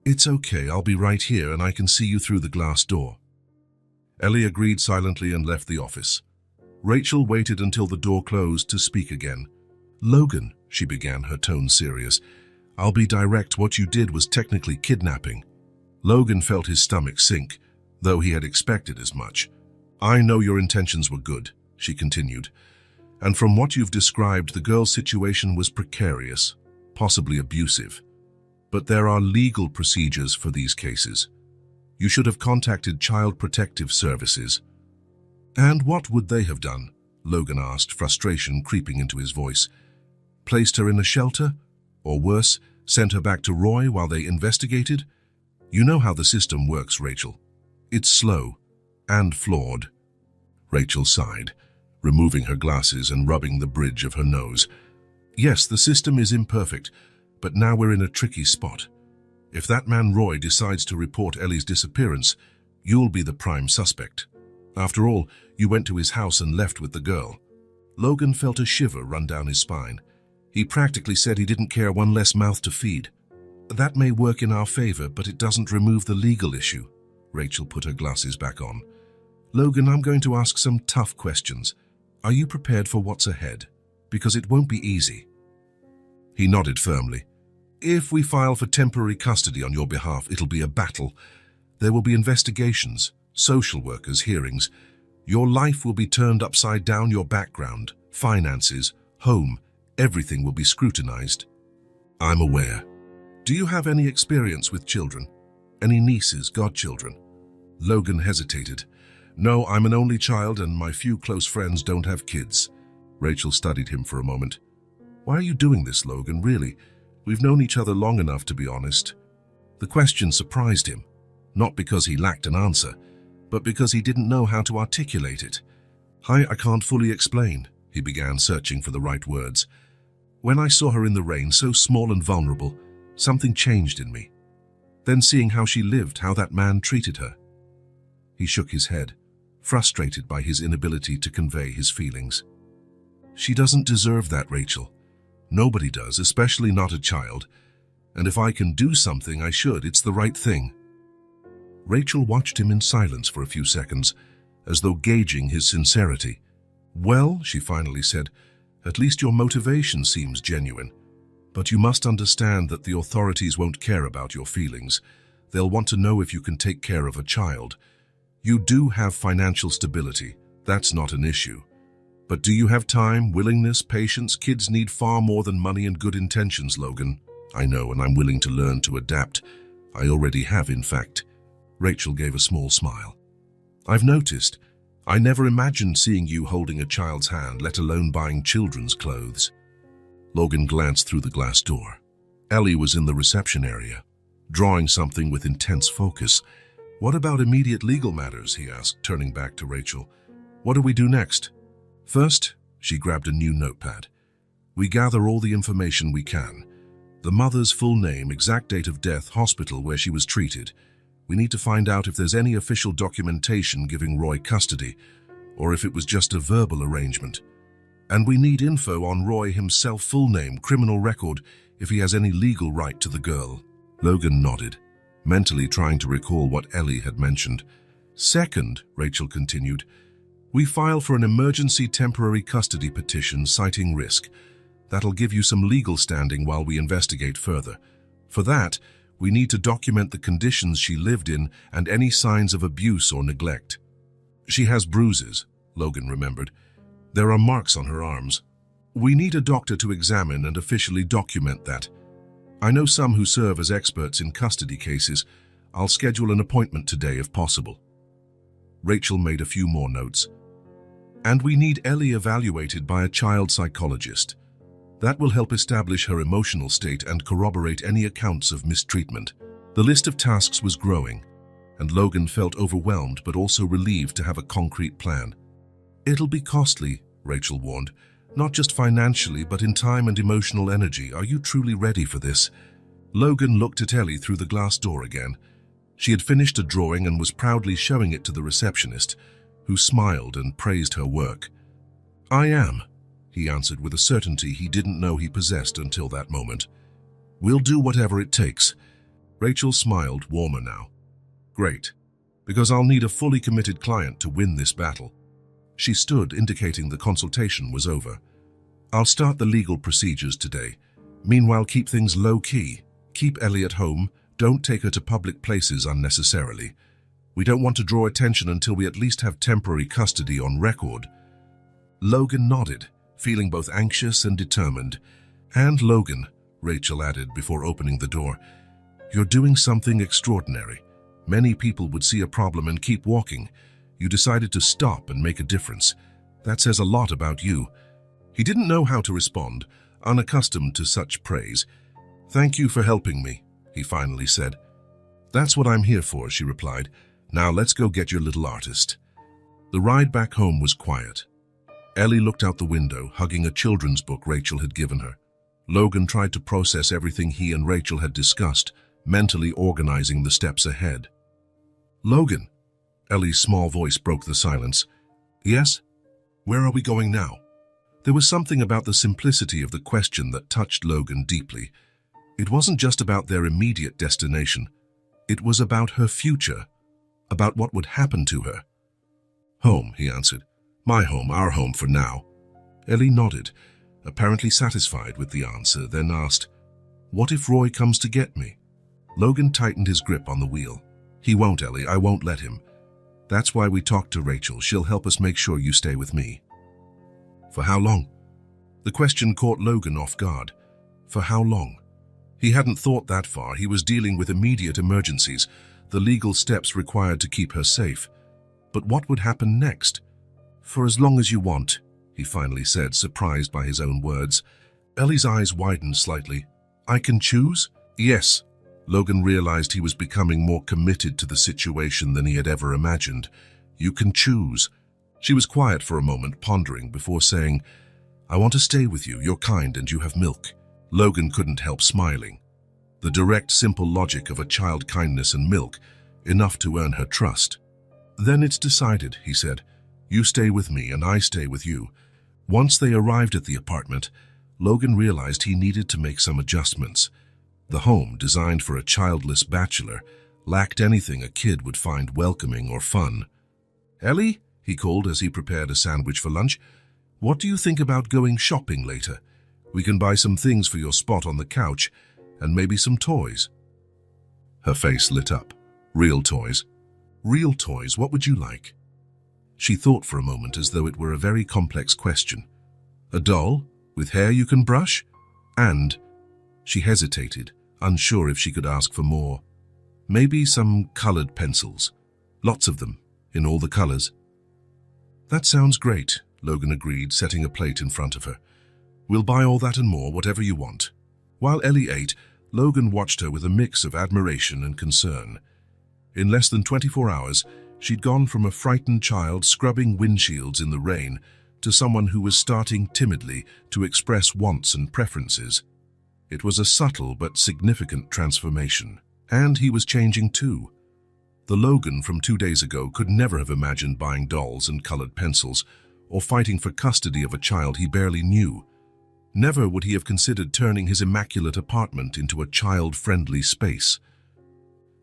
"It's okay, I'll be right here and I can see you through the glass door." Ellie agreed silently and left the office. Rachel waited until the door closed to speak again. "Logan," she began, her tone serious, "I'll be direct, what you did was technically kidnapping." Logan felt his stomach sink, though he had expected as much. "I know your intentions were good," she continued, "and from what you've described, the girl's situation was precarious, possibly abusive. But there are legal procedures for these cases. You should have contacted Child Protective Services." "And what would they have done?" Logan asked, frustration creeping into his voice. "Placed her in a shelter? Or worse, sent her back to Roy while they investigated? You know how the system works, Rachel. It's slow and flawed." Rachel sighed, removing her glasses and rubbing the bridge of her nose. "Yes, the system is imperfect, but now we're in a tricky spot. If that man Roy decides to report Ellie's disappearance, you'll be the prime suspect. After all, you went to his house and left with the girl." Logan felt a shiver run down his spine. He practically said he didn't care one less mouth to feed. "That may work in our favor, but it doesn't remove the legal issue." Rachel put her glasses back on. "Logan, I'm going to ask some tough questions. Are you prepared for what's ahead? Because it won't be easy." He nodded firmly. "If we file for temporary custody on your behalf, it'll be a battle. There will be investigations, social workers, hearings. Your life will be turned upside down, your background, finances, home, everything will be scrutinized." "I'm aware. Do you have any experience with children? Any nieces, godchildren?" Logan hesitated. No, I'm an only child and my few close friends don't have kids. Rachel studied him for a moment. Why are you doing this, Logan, really? We've known each other long enough to be honest. The question surprised him, not because he lacked an answer, but because he didn't know how to articulate it. I can't fully explain, he began, searching for the right words. When I saw her in the rain, so small and vulnerable, something changed in me. Then seeing how she lived, how that man treated her. He shook his head, frustrated by his inability to convey his feelings. She doesn't deserve that, Rachel. Nobody does, especially not a child. And if I can do something, I should. It's the right thing. Rachel watched him in silence for a few seconds, as though gauging his sincerity. Well, she finally said, at least your motivation seems genuine. But you must understand that the authorities won't care about your feelings. They'll want to know if you can take care of a child. You do have financial stability. That's not an issue. But do you have time, willingness, patience? Kids need far more than money and good intentions, Logan. I know, and I'm willing to learn to adapt. I already have, in fact. Rachel gave a small smile. I've noticed. I never imagined seeing you holding a child's hand, let alone buying children's clothes. Logan glanced through the glass door. Ellie was in the reception area, drawing something with intense focus. What about immediate legal matters, he asked, turning back to Rachel. What do we do next? First, she grabbed a new notepad. We gather all the information we can. The mother's full name, exact date of death, hospital where she was treated. We need to find out if there's any official documentation giving Roy custody, or if it was just a verbal arrangement. And we need info on Roy himself, full name, criminal record, if he has any legal right to the girl. Logan nodded, mentally trying to recall what Ellie had mentioned. Second, Rachel continued, we file for an emergency temporary custody petition citing risk. That'll give you some legal standing while we investigate further. For that, we need to document the conditions she lived in and any signs of abuse or neglect. She has bruises, Logan remembered. There are marks on her arms. We need a doctor to examine and officially document that. I know some who serve as experts in custody cases. I'll schedule an appointment today if possible. Rachel made a few more notes. And we need Ellie evaluated by a child psychologist. That will help establish her emotional state and corroborate any accounts of mistreatment. The list of tasks was growing, and Logan felt overwhelmed but also relieved to have a concrete plan. It'll be costly, Rachel warned, not just financially but in time and emotional energy. Are you truly ready for this? Logan looked at Ellie through the glass door again. She had finished a drawing and was proudly showing it to the receptionist, who smiled and praised her work. I am, he answered with a certainty he didn't know he possessed until that moment. We'll do whatever it takes. Rachel smiled, warmer now. Great, because I'll need a fully committed client to win this battle. She stood, indicating the consultation was over. I'll start the legal procedures today. Meanwhile, keep things low-key. Keep Ellie at home. Don't take her to public places unnecessarily. We don't want to draw attention until we at least have temporary custody on record. Logan nodded, feeling both anxious and determined. And Logan, Rachel added before opening the door, you're doing something extraordinary. Many people would see a problem and keep walking. You decided to stop and make a difference. That says a lot about you. He didn't know how to respond, unaccustomed to such praise. Thank you for helping me, he finally said. That's what I'm here for, she replied. Now let's go get your little artist. The ride back home was quiet. Ellie looked out the window, hugging a children's book Rachel had given her. Logan tried to process everything he and Rachel had discussed, mentally organizing the steps ahead. Logan, Ellie's small voice broke the silence. Yes? Where are we going now? There was something about the simplicity of the question that touched Logan deeply. It wasn't just about their immediate destination. It was about her future, about what would happen to her. Home, he answered. My home, our home for now. Ellie nodded, apparently satisfied with the answer, then asked, what if Roy comes to get me? Logan tightened his grip on the wheel. He won't, Ellie, I won't let him. That's why we talked to Rachel. She'll help us make sure you stay with me. For how long? The question caught Logan off guard. For how long? He hadn't thought that far. He was dealing with immediate emergencies. the legal steps required to keep her safe. But what would happen next? "For as long as you want," he finally said, surprised by his own words. Ellie's eyes widened slightly. "I can choose?" "Yes." Logan realized he was becoming more committed to the situation than he had ever imagined. "You can choose." She was quiet for a moment, pondering, before saying, "I want to stay with you. You're kind and you have milk." Logan couldn't help smiling. The direct, simple logic of a child kindness and milk, enough to earn her trust. "Then it's decided," he said. "You stay with me and I stay with you." Once they arrived at the apartment, Logan realized he needed to make some adjustments. The home, designed for a childless bachelor, lacked anything a kid would find welcoming or fun. "Ellie," he called as he prepared a sandwich for lunch, "what do you think about going shopping later? We can buy some things for your spot on the couch, and maybe some toys." Her face lit up. "Real toys?" "Real toys, what would you like?" She thought for a moment as though it were a very complex question. "A doll? With hair you can brush? And—" She hesitated, unsure if she could ask for more. "Maybe some colored pencils. Lots of them, in all the colors." "That sounds great," Logan agreed, setting a plate in front of her. "We'll buy all that and more, whatever you want." While Ellie ate, Logan watched her with a mix of admiration and concern. In less than 24 hours, she'd gone from a frightened child scrubbing windshields in the rain to someone who was starting timidly to express wants and preferences. It was a subtle but significant transformation, and he was changing too. The Logan from 2 days ago could never have imagined buying dolls and colored pencils or fighting for custody of a child he barely knew. Never would he have considered turning his immaculate apartment into a child-friendly space.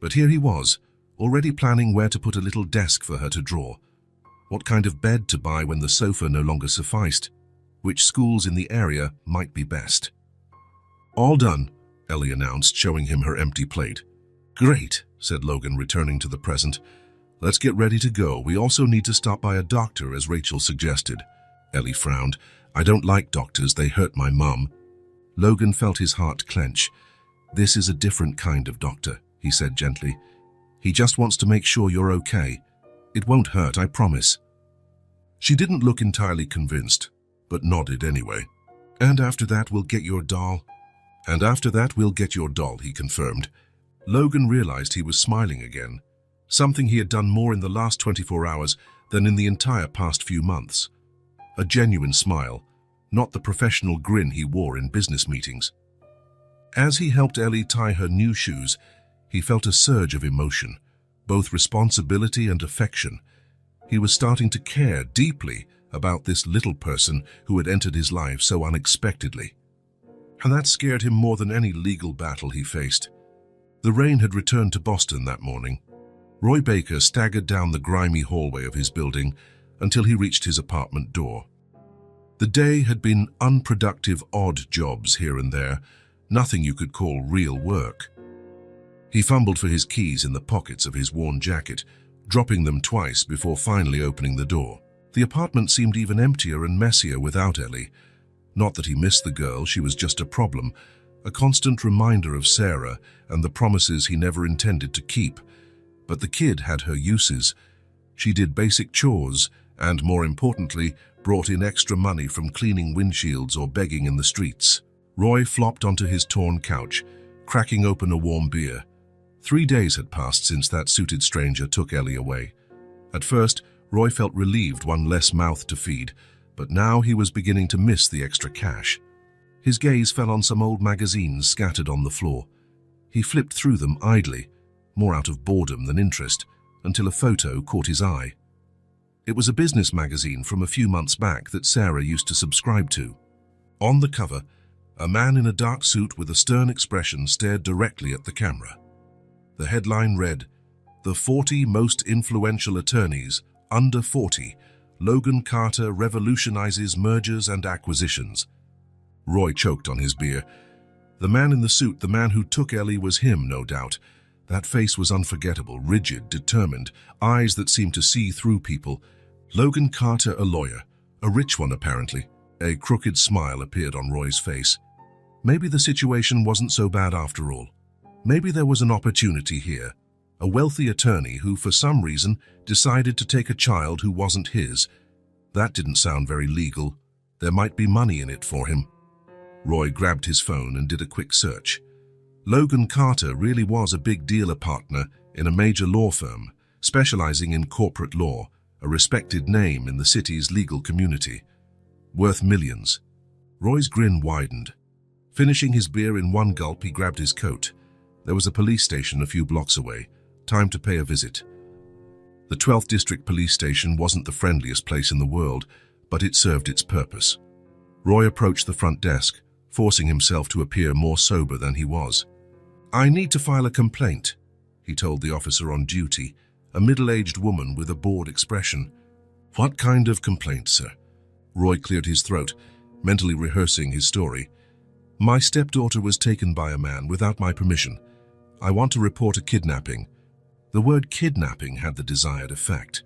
But here he was, already planning where to put a little desk for her to draw, what kind of bed to buy when the sofa no longer sufficed, which schools in the area might be best. "All done," Ellie announced, showing him her empty plate. "Great," said Logan, returning to the present. "Let's get ready to go. We also need to stop by a doctor, as Rachel suggested." Ellie frowned. "I don't like doctors, they hurt my mum." Logan felt his heart clench. "This is a different kind of doctor," he said gently. "He just wants to make sure you're okay. It won't hurt, I promise." She didn't look entirely convinced, but nodded anyway. "And after that, we'll get your doll." "And after that, we'll get your doll," he confirmed. Logan realized he was smiling again, something he had done more in the last 24 hours than in the entire past few months. A genuine smile, not the professional grin he wore in business meetings. As he helped Ellie tie her new shoes, he felt a surge of emotion, both responsibility and affection. He was starting to care deeply about this little person who had entered his life so unexpectedly. And that scared him more than any legal battle he faced. The rain had returned to Boston that morning. Roy Baker staggered down the grimy hallway of his building until he reached his apartment door. The day had been unproductive odd jobs here and there, nothing you could call real work. He fumbled for his keys in the pockets of his worn jacket, dropping them twice before finally opening the door. The apartment seemed even emptier and messier without Ellie. Not that he missed the girl, she was just a problem, a constant reminder of Sarah and the promises he never intended to keep. But the kid had her uses. She did basic chores and, more importantly, brought in extra money from cleaning windshields or begging in the streets. Roy flopped onto his torn couch, cracking open a warm beer. 3 days had passed since that suited stranger took Ellie away. At first, Roy felt relieved, one less mouth to feed, but now he was beginning to miss the extra cash. His gaze fell on some old magazines scattered on the floor. He flipped through them idly, more out of boredom than interest, until a photo caught his eye. It was a business magazine from a few months back that Sarah used to subscribe to. On the cover, a man in a dark suit with a stern expression stared directly at the camera. The headline read, "The 40 Most Influential Attorneys, Under 40, Logan Carter Revolutionizes Mergers and Acquisitions." Roy choked on his beer. The man in the suit, the man who took Ellie, was him, no doubt. That face was unforgettable, rigid, determined, eyes that seemed to see through people. Logan Carter, a lawyer, a rich one apparently. A crooked smile appeared on Roy's face. Maybe the situation wasn't so bad after all. Maybe there was an opportunity here. a wealthy attorney who, for some reason, decided to take a child who wasn't his. That didn't sound very legal. There might be money in it for him. Roy grabbed his phone and did a quick search. Logan Carter really was a big dealer partner in a major law firm, specializing in corporate law, a respected name in the city's legal community. Worth millions. Roy's grin widened. Finishing his beer in one gulp, he grabbed his coat. There was a police station a few blocks away. Time to pay a visit. The 12th District Police Station wasn't the friendliest place in the world, but it served its purpose. Roy approached the front desk, forcing himself to appear more sober than he was. "I need to file a complaint," he told the officer on duty, a middle-aged woman with a bored expression. "What kind of complaint, sir?" Roy cleared his throat, mentally rehearsing his story. "My stepdaughter was taken by a man without my permission. I want to report a kidnapping." The word kidnapping had the desired effect.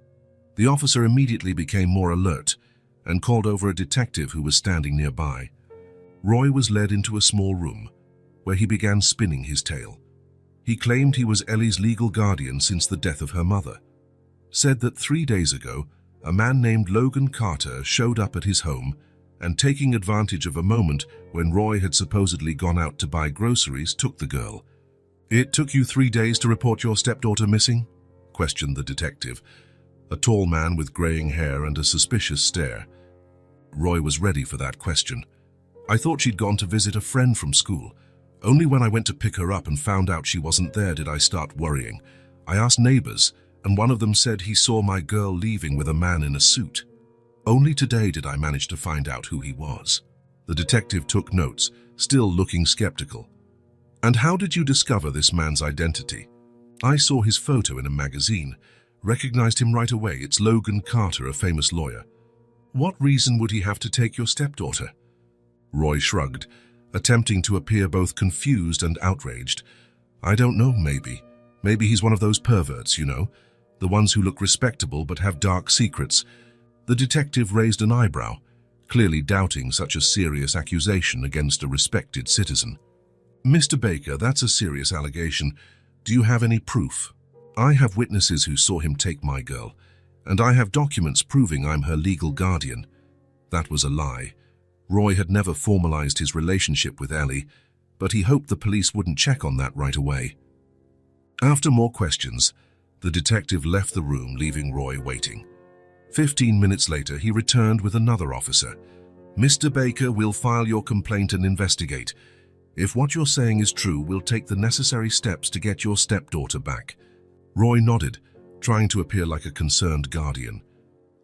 The officer immediately became more alert and called over a detective who was standing nearby. Roy was led into a small room, where he began spinning his tale. He claimed he was Ellie's legal guardian since the death of her mother. Said that 3 days ago, a man named Logan Carter showed up at his home and, taking advantage of a moment when Roy had supposedly gone out to buy groceries, took the girl. "It took you 3 days to report your stepdaughter missing?" questioned the detective, a tall man with graying hair and a suspicious stare. Roy was ready for that question. "I thought she'd gone to visit a friend from school. Only when I went to pick her up and found out she wasn't there did I start worrying. I asked neighbors, and one of them said he saw my girl leaving with a man in a suit. Only today did I manage to find out who he was." The detective took notes, still looking skeptical. "And how did you discover this man's identity?" "I saw his photo in a magazine. Recognized him right away. It's Logan Carter, a famous lawyer." "What reason would he have to take your stepdaughter?" Roy shrugged, attempting to appear both confused and outraged. "I don't know, maybe. Maybe he's one of those perverts, you know, the ones who look respectable but have dark secrets." The detective raised an eyebrow, clearly doubting such a serious accusation against a respected citizen. "Mr. Baker, that's a serious allegation. Do you have any proof?" "I have witnesses who saw him take my girl, and I have documents proving I'm her legal guardian." That was a lie. Roy had never formalized his relationship with Ellie, but he hoped the police wouldn't check on that right away. After more questions, the detective left the room, leaving Roy waiting. 15 minutes later, he returned with another officer. "Mr. Baker, we'll file your complaint and investigate. If what you're saying is true, we'll take the necessary steps to get your stepdaughter back." Roy nodded, trying to appear like a concerned guardian.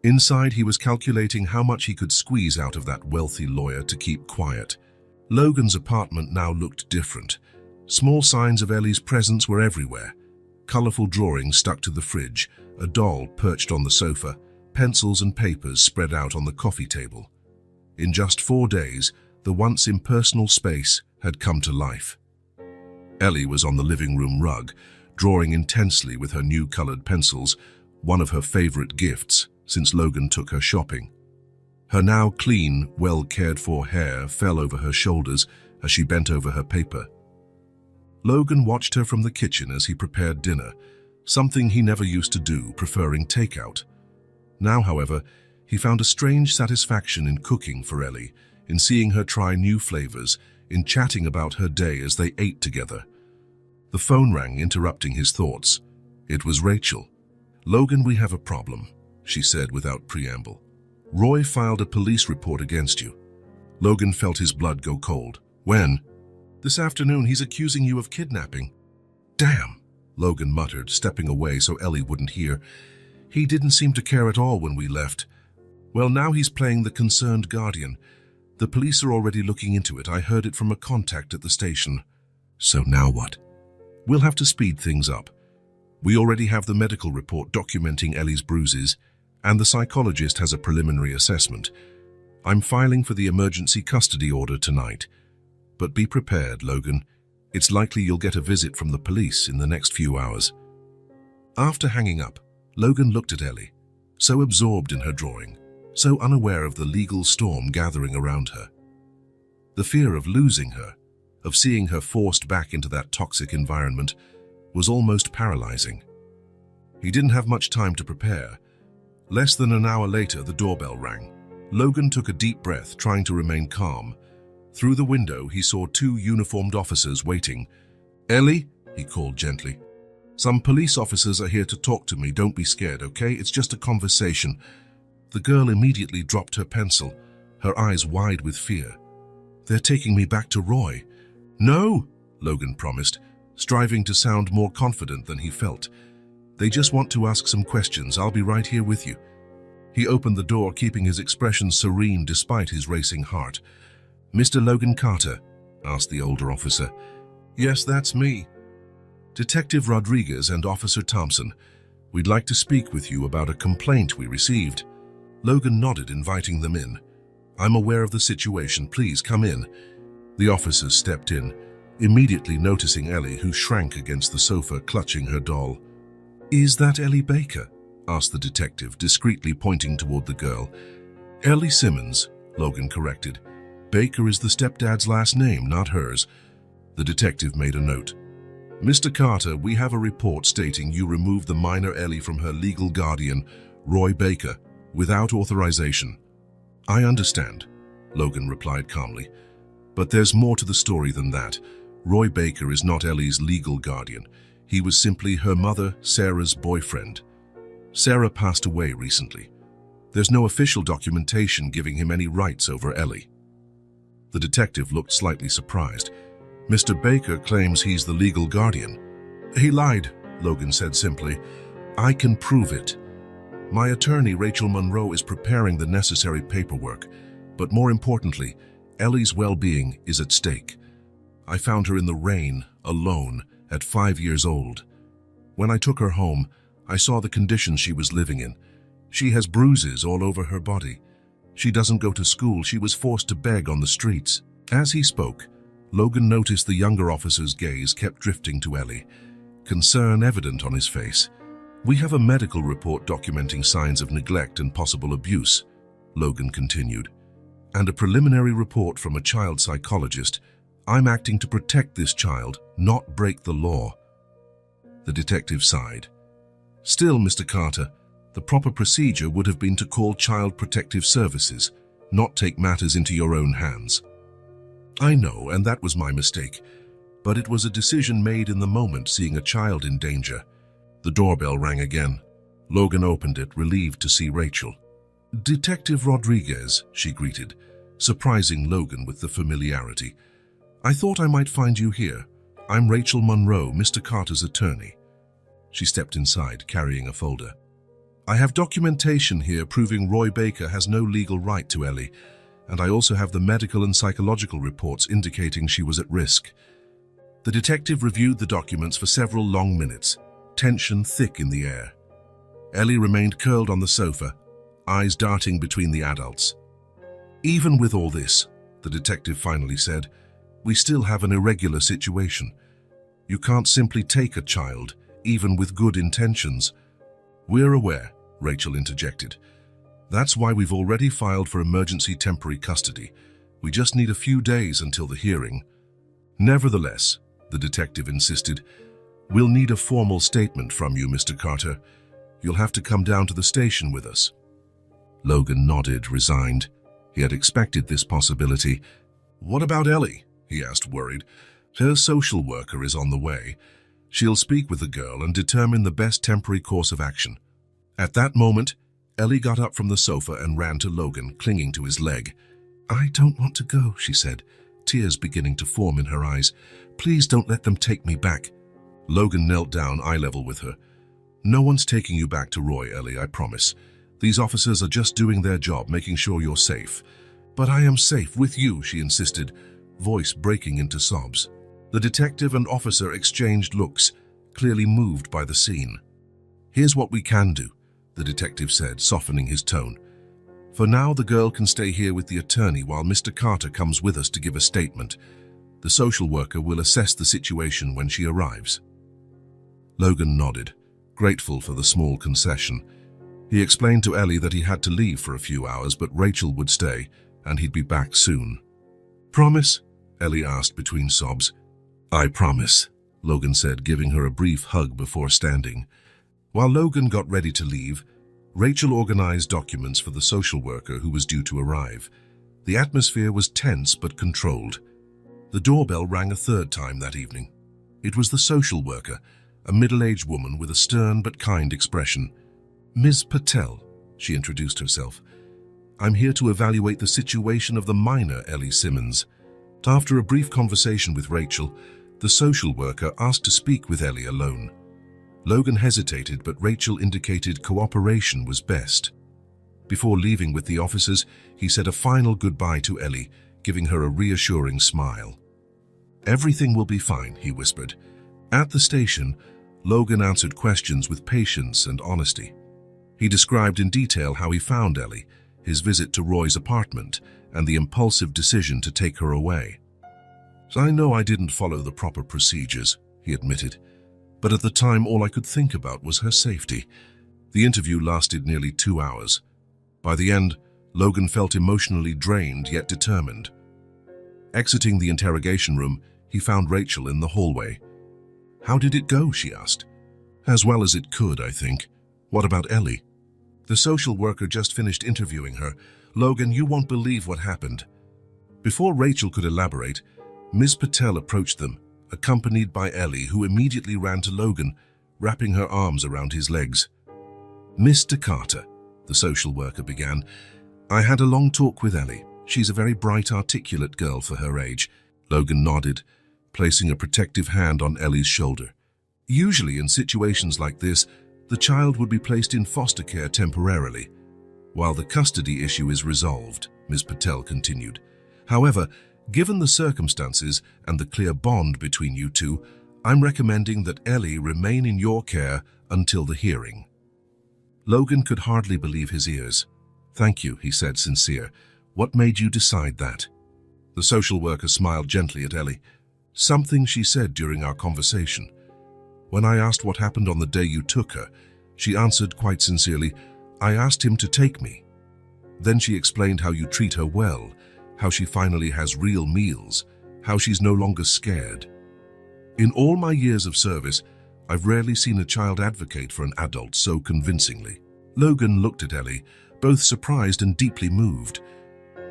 Inside, he was calculating how much he could squeeze out of that wealthy lawyer to keep quiet. Logan's apartment now looked different. Small signs of Ellie's presence were everywhere. Colorful drawings stuck to the fridge, a doll perched on the sofa, pencils and papers spread out on the coffee table. In just 4 days, the once impersonal space had come to life. Ellie was on the living room rug, drawing intensely with her new colored pencils, one of her favorite gifts since Logan took her shopping. Her now clean, well-cared-for hair fell over her shoulders as she bent over her paper. Logan watched her from the kitchen as he prepared dinner, something he never used to do, preferring takeout. Now, however, he found a strange satisfaction in cooking for Ellie, in seeing her try new flavors, in chatting about her day as they ate together. The phone rang, interrupting his thoughts. It was Rachel. "Logan, we have a problem," she said without preamble. "Roy filed a police report against you." Logan felt his blood go cold. "When?" "This afternoon. He's accusing you of kidnapping." "Damn," Logan muttered, stepping away so Ellie wouldn't hear. "He didn't seem to care at all when we left." "Well, now he's playing the concerned guardian. The police are already looking into it. I heard it from a contact at the station." "So now what?" "We'll have to speed things up. We already have the medical report documenting Ellie's bruises, and the psychologist has a preliminary assessment. I'm filing for the emergency custody order tonight. But be prepared, Logan. It's likely you'll get a visit from the police in the next few hours." After hanging up, Logan looked at Ellie, so absorbed in her drawing, so unaware of the legal storm gathering around her. The fear of losing her, of seeing her forced back into that toxic environment, was almost paralyzing. He didn't have much time to prepare. Less than an hour later, the doorbell rang. Logan took a deep breath, trying to remain calm. Through the window, he saw two uniformed officers waiting. "Ellie," he called gently. "Some police officers are here to talk to me. Don't be scared, okay? It's just a conversation." The girl immediately dropped her pencil, her eyes wide with fear. "They're taking me back to Roy." "No," Logan promised, striving to sound more confident than he felt. "They just want to ask some questions. I'll be right here with you." He opened the door, keeping his expression serene despite his racing heart. "Mr. Logan Carter?" asked the older officer. "Yes, that's me. Detective Rodriguez and Officer Thompson. We'd like to speak with you about a complaint we received." Logan nodded, inviting them in. "I'm aware of the situation. Please come in." The officers stepped in, immediately noticing Ellie, who shrank against the sofa, clutching her doll. "Is that Ellie Baker?" asked the detective, discreetly pointing toward the girl. "Ellie Simmons," Logan corrected. "Baker is the stepdad's last name, not hers." The detective made a note. "Mr. Carter, we have a report stating you removed the minor Ellie from her legal guardian, Roy Baker, without authorization." "I understand," Logan replied calmly. "But there's more to the story than that. Roy Baker is not Ellie's legal guardian. He was simply her mother, Sarah's boyfriend. Sarah passed away recently. There's no official documentation giving him any rights over Ellie." The detective looked slightly surprised. "Mr. Baker claims he's the legal guardian." "He lied," Logan said simply. "I can prove it. My attorney, Rachel Monroe, is preparing the necessary paperwork. But more importantly, Ellie's well-being is at stake. I found her in the rain, alone, at 5 years old. When I took her home, I saw the conditions she was living in. She has bruises all over her body. She doesn't go to school. She was forced to beg on the streets." As he spoke, Logan noticed the younger officer's gaze kept drifting to Ellie, concern evident on his face. "We have a medical report documenting signs of neglect and possible abuse," Logan continued, "and a preliminary report from a child psychologist. I'm acting to protect this child, not break the law." The detective sighed. "Still, Mr. Carter, the proper procedure would have been to call Child Protective Services, not take matters into your own hands." "I know, and that was my mistake. But it was a decision made in the moment, seeing a child in danger." The doorbell rang again. Logan opened it, relieved to see Rachel. "Detective Rodriguez," she greeted, surprising Logan with the familiarity. "I thought I might find you here. I'm Rachel Monroe, Mr. Carter's attorney." She stepped inside, carrying a folder. "I have documentation here proving Roy Baker has no legal right to Ellie, and I also have the medical and psychological reports indicating she was at risk." The detective reviewed the documents for several long minutes, tension thick in the air. Ellie remained curled on the sofa, eyes darting between the adults. "Even with all this," the detective finally said, "we still have an irregular situation. You can't simply take a child, even with good intentions." "We're aware," Rachel interjected. "That's why we've already filed for emergency temporary custody. We just need a few days until the hearing." "Nevertheless," the detective insisted, "we'll need a formal statement from you, Mr. Carter. You'll have to come down to the station with us." Logan nodded, resigned. He had expected this possibility. "What about Ellie?" he asked, worried. "Her social worker is on the way. She'll speak with the girl and determine the best temporary course of action." At that moment, Ellie got up from the sofa and ran to Logan, clinging to his leg. "I don't want to go," she said, tears beginning to form in her eyes. "Please don't let them take me back." Logan knelt down eye level with her. "No one's taking you back to Roy, Ellie, I promise. These officers are just doing their job, making sure you're safe." "But I am safe with you," she insisted, voice breaking into sobs. The detective and officer exchanged looks, clearly moved by the scene. "Here's what we can do," the detective said, softening his tone. "For now, the girl can stay here with the attorney while Mr. Carter comes with us to give a statement. The social worker will assess the situation when she arrives." Logan nodded, grateful for the small concession. He explained to Ellie that he had to leave for a few hours, but Rachel would stay, and he'd be back soon. "Promise?" Ellie asked between sobs. "I promise," Logan said, giving her a brief hug before standing. While Logan got ready to leave, Rachel organized documents for the social worker who was due to arrive. The atmosphere was tense but controlled. The doorbell rang a third time that evening. It was the social worker, a middle-aged woman with a stern but kind expression. "Ms. Patel," she introduced herself. "I'm here to evaluate the situation of the minor Ellie Simmons." After a brief conversation with Rachel, the social worker asked to speak with Ellie alone. Logan hesitated, but Rachel indicated cooperation was best. Before leaving with the officers, he said a final goodbye to Ellie, giving her a reassuring smile. "Everything will be fine," he whispered. At the station, Logan answered questions with patience and honesty. He described in detail how he found Ellie, his visit to Roy's apartment, and the impulsive decision to take her away. "I know I didn't follow the proper procedures," he admitted, "but at the time all I could think about was her safety." The interview lasted nearly 2 hours. By the end, Logan felt emotionally drained yet determined. Exiting the interrogation room, he found Rachel in the hallway. "How did it go?" she asked. "As well as it could, I think. What about Ellie?" The social worker just finished interviewing her. "Logan, you won't believe what happened." Before Rachel could elaborate, Ms. Patel approached them, accompanied by Ellie, who immediately ran to Logan, wrapping her arms around his legs. "Mr. Carter," the social worker began, "I had a long talk with Ellie. She's a very bright, articulate girl for her age." Logan nodded, placing a protective hand on Ellie's shoulder. "Usually in situations like this, the child would be placed in foster care temporarily, while the custody issue is resolved," Ms. Patel continued. "However, given the circumstances and the clear bond between you two, I'm recommending that Ellie remain in your care until the hearing." Logan could hardly believe his ears. "Thank you," he said, sincere. "What made you decide that?" The social worker smiled gently at Ellie. "Something she said during our conversation. When I asked what happened on the day you took her, she answered quite sincerely, 'I asked him to take me.' Then she explained how you treat her well, how she finally has real meals, how she's no longer scared. In all my years of service, I've rarely seen a child advocate for an adult so convincingly." Logan looked at Ellie, both surprised and deeply moved.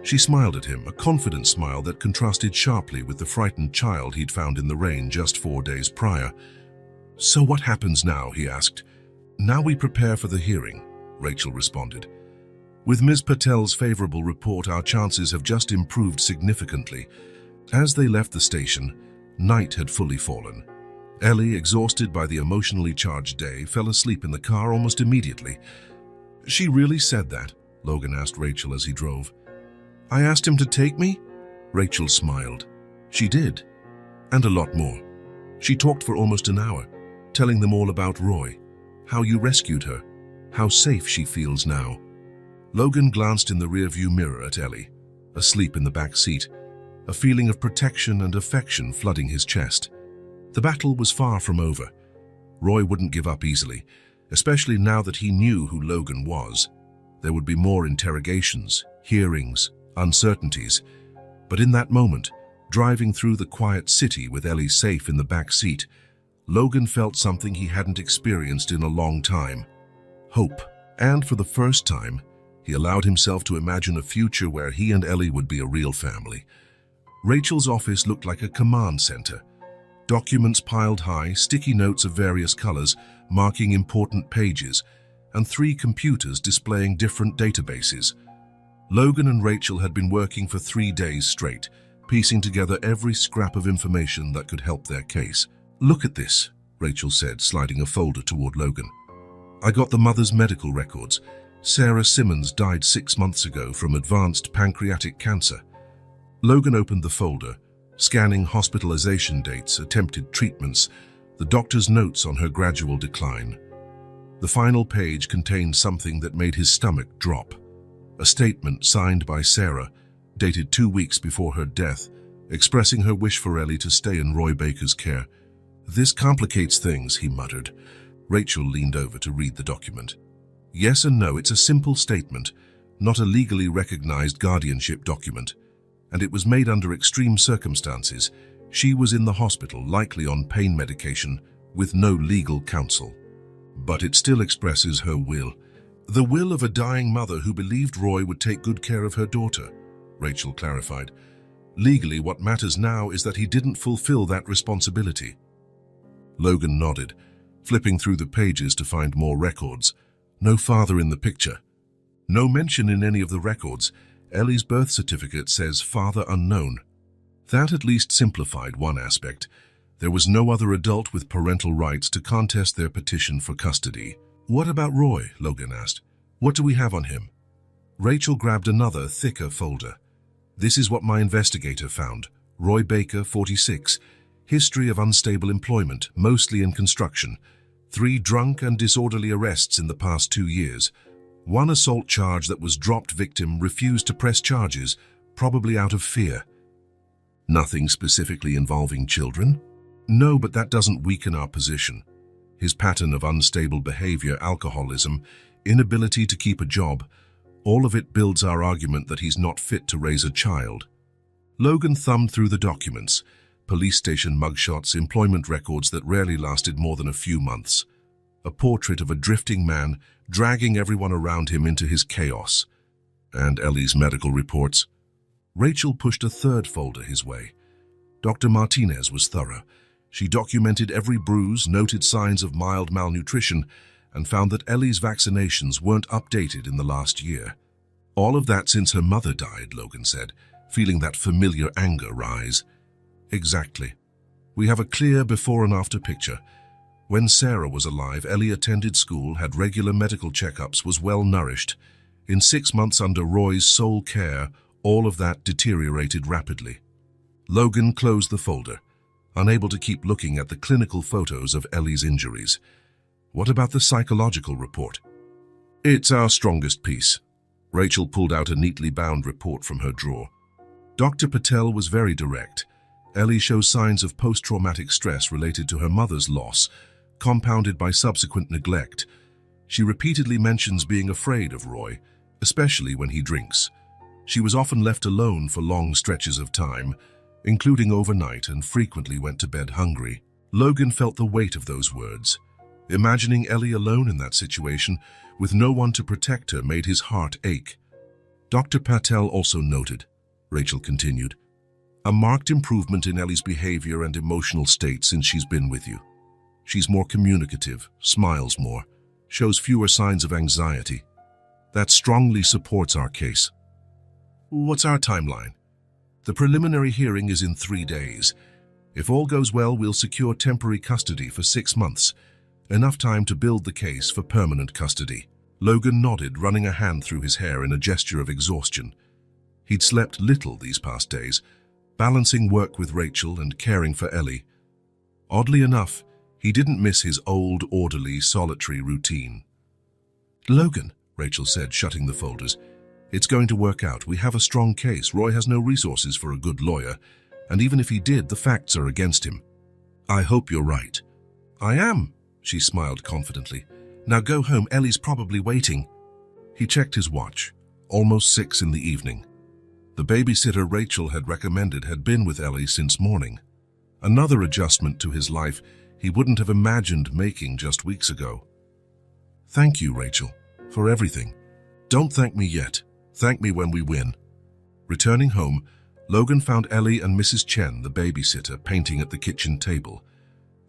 She smiled at him, a confident smile that contrasted sharply with the frightened child he'd found in the rain just 4 days prior. "So what happens now?" he asked. "Now we prepare for the hearing," Rachel responded. "With Ms. Patel's favorable report, our chances have just improved significantly." As they left the station, night had fully fallen. Ellie, exhausted by the emotionally charged day, fell asleep in the car almost immediately. "She really said that?" Logan asked Rachel as he drove. "I asked him to take me?" Rachel smiled. "She did. And a lot more. She talked for almost an hour, telling them all about Roy, how you rescued her, how safe she feels now." Logan glanced in the rearview mirror at Ellie, asleep in the back seat, a feeling of protection and affection flooding his chest. The battle was far from over. Roy wouldn't give up easily, especially now that he knew who Logan was. There would be more interrogations, hearings, uncertainties. But in that moment, driving through the quiet city with Ellie safe in the back seat, Logan felt something he hadn't experienced in a long time: hope. And for the first time, he allowed himself to imagine a future where he and Ellie would be a real family. Rachel's office looked like a command center. Documents piled high, sticky notes of various colors marking important pages, and 3 computers displaying different databases. Logan and Rachel had been working for 3 days straight, piecing together every scrap of information that could help their case. "Look at this," Rachel said, sliding a folder toward Logan. "I got the mother's medical records. Sarah Simmons died 6 months ago from advanced pancreatic cancer." Logan opened the folder, scanning hospitalization dates, attempted treatments, the doctor's notes on her gradual decline. The final page contained something that made his stomach drop. A statement signed by Sarah, dated 2 weeks before her death, expressing her wish for Ellie to stay in Roy Baker's care. "This complicates things," he muttered. Rachel leaned over to read the document. "Yes and no, it's a simple statement, not a legally recognized guardianship document. And it was made under extreme circumstances, She was in the hospital, likely on pain medication, with no legal counsel. But it still expresses her will. The will of a dying mother who believed Roy would take good care of her daughter, Rachel clarified. Legally, what matters now is that he didn't fulfill that responsibility. Logan nodded, flipping through the pages to find more records. No father in the picture. No mention in any of the records. Ellie's birth certificate says father unknown. That at least simplified one aspect. There was no other adult with parental rights to contest their petition for custody. What about Roy? Logan asked. What do we have on him? Rachel grabbed another, thicker folder. This is what my investigator found. Roy Baker, 46. History of unstable employment, mostly in construction. 3 drunk and disorderly arrests in the past 2 years. 1 assault charge that was dropped. Victim refused to press charges, probably out of fear. Nothing specifically involving children? No, but that doesn't weaken our position. His pattern of unstable behavior, alcoholism, inability to keep a job, all of it builds our argument that he's not fit to raise a child. Logan thumbed through the documents. Police station mugshots, employment records that rarely lasted more than a few months. A portrait of a drifting man dragging everyone around him into his chaos. And Ellie's medical reports. Rachel pushed a 3rd folder his way. Dr. Martinez was thorough. She documented every bruise, noted signs of mild malnutrition, and found that Ellie's vaccinations weren't updated in the last year. All of that since her mother died, Logan said, feeling that familiar anger rise. Exactly. We have a clear before and after picture. When Sarah was alive, Ellie attended school, had regular medical checkups, was well nourished. In 6 months under Roy's sole care, all of that deteriorated rapidly. Logan closed the folder, unable to keep looking at the clinical photos of Ellie's injuries. What about the psychological report? It's our strongest piece. Rachel pulled out a neatly bound report from her drawer. Dr. Patel was very direct. Ellie shows signs of post-traumatic stress related to her mother's loss, compounded by subsequent neglect. She repeatedly mentions being afraid of Roy, especially when he drinks. She was often left alone for long stretches of time, including overnight, and frequently went to bed hungry. Logan felt the weight of those words. Imagining Ellie alone in that situation, with no one to protect her, made his heart ache. Dr. Patel also noted, Rachel continued, a marked improvement in Ellie's behavior and emotional state since she's been with you. She's more communicative, smiles more, shows fewer signs of anxiety. That strongly supports our case. What's our timeline? The preliminary hearing is in 3 days. If all goes well, we'll secure temporary custody for 6 months, enough time to build the case for permanent custody. Logan nodded, running a hand through his hair in a gesture of exhaustion. He'd slept little these past days, balancing work with Rachel and caring for Ellie. Oddly enough, he didn't miss his old, orderly, solitary routine. Logan, Rachel said, shutting the folders, it's going to work out. We have a strong case. Roy has no resources for a good lawyer, and even if he did, the facts are against him. I hope you're right. I am, she smiled confidently. Now go home, Ellie's probably waiting. He checked his watch. Almost 6 in the evening. The babysitter Rachel had recommended had been with Ellie since morning. Another adjustment to his life he wouldn't have imagined making just weeks ago. Thank you, Rachel, for everything. Don't thank me yet. Thank me when we win. Returning home, Logan found Ellie and Mrs. Chen, the babysitter, painting at the kitchen table.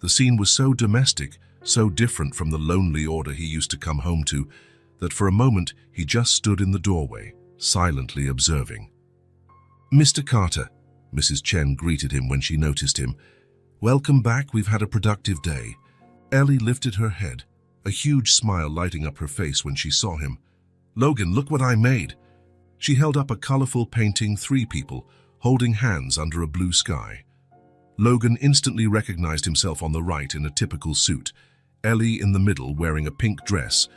The scene was so domestic, so different from the lonely order he used to come home to, that for a moment he just stood in the doorway, silently observing. Mr. Carter, Mrs. Chen greeted him when she noticed him. Welcome back, we've had a productive day. Ellie lifted her head, a huge smile lighting up her face when she saw him. Logan, look what I made. She held up a colorful painting, 3 people, holding hands under a blue sky. Logan instantly recognized himself on the right in a typical suit, Ellie in the middle wearing a pink dress,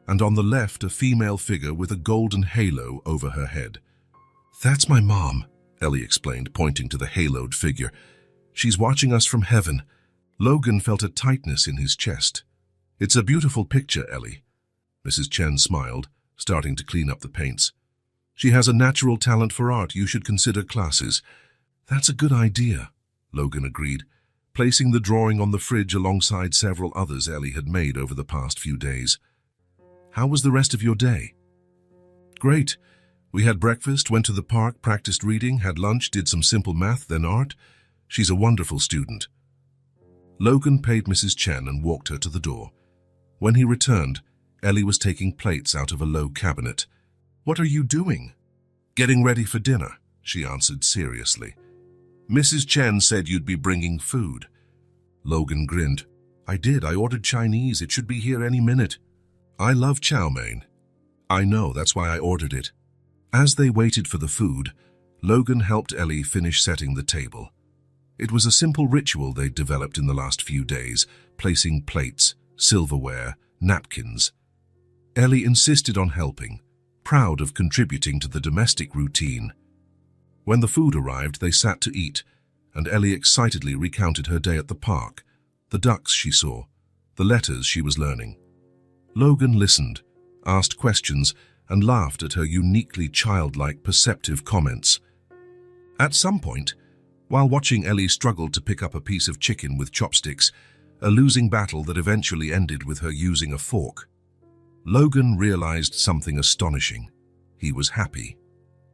and on the left a female figure with a golden halo over her head. That's my mom, Ellie explained, pointing to the haloed figure. She's watching us from heaven. Logan felt a tightness in his chest. It's a beautiful picture, Ellie. Mrs. Chen smiled, starting to clean up the paints. She has a natural talent for art. You should consider classes. That's a good idea, Logan agreed, placing the drawing on the fridge alongside several others Ellie had made over the past few days. How was the rest of your day? Great. We had breakfast, went to the park, practiced reading, had lunch, did some simple math, then art. She's a wonderful student. Logan paid Mrs. Chen and walked her to the door. When he returned, Ellie was taking plates out of a low cabinet. What are you doing? Getting ready for dinner, she answered seriously. Mrs. Chen said you'd be bringing food. Logan grinned. I did. I ordered Chinese. It should be here any minute. I love chow mein. I know, that's why I ordered it. As they waited for the food, Logan helped Ellie finish setting the table. It was a simple ritual they'd developed in the last few days, placing plates, silverware, napkins. Ellie insisted on helping, proud of contributing to the domestic routine. When the food arrived, they sat to eat, and Ellie excitedly recounted her day at the park, the ducks she saw, the letters she was learning. Logan listened, asked questions, and laughed at her uniquely childlike, perceptive comments. At some point, while watching Ellie struggle to pick up a piece of chicken with chopsticks, a losing battle that eventually ended with her using a fork, Logan realized something astonishing. He was happy,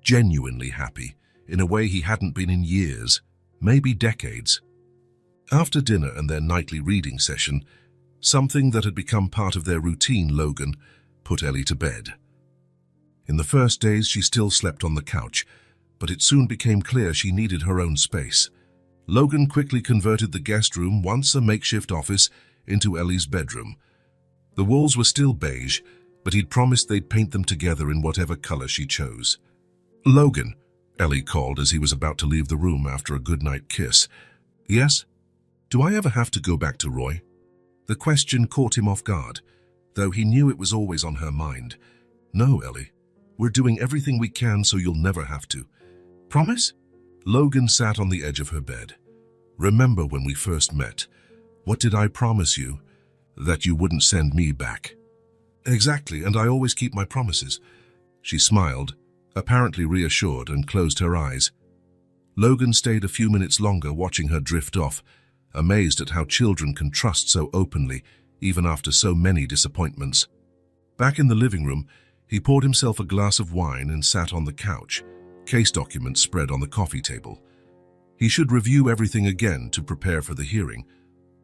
genuinely happy, in a way he hadn't been in years, maybe decades. After dinner and their nightly reading session, something that had become part of their routine, Logan put Ellie to bed. In the first days, she still slept on the couch, but it soon became clear she needed her own space. Logan quickly converted the guest room, once a makeshift office, into Ellie's bedroom. The walls were still beige, but he'd promised they'd paint them together in whatever color she chose. Logan, Ellie called as he was about to leave the room after a goodnight kiss. Yes? Do I ever have to go back to Roy? The question caught him off guard, though he knew it was always on her mind. No, Ellie. We're doing everything we can so you'll never have to. Promise? Logan sat on the edge of her bed. Remember when we first met? What did I promise you? That you wouldn't send me back. Exactly, and I always keep my promises. She smiled, apparently reassured, and closed her eyes. Logan stayed a few minutes longer watching her drift off, amazed at how children can trust so openly, even after so many disappointments. Back in the living room, he poured himself a glass of wine and sat on the couch, case documents spread on the coffee table. He should review everything again to prepare for the hearing,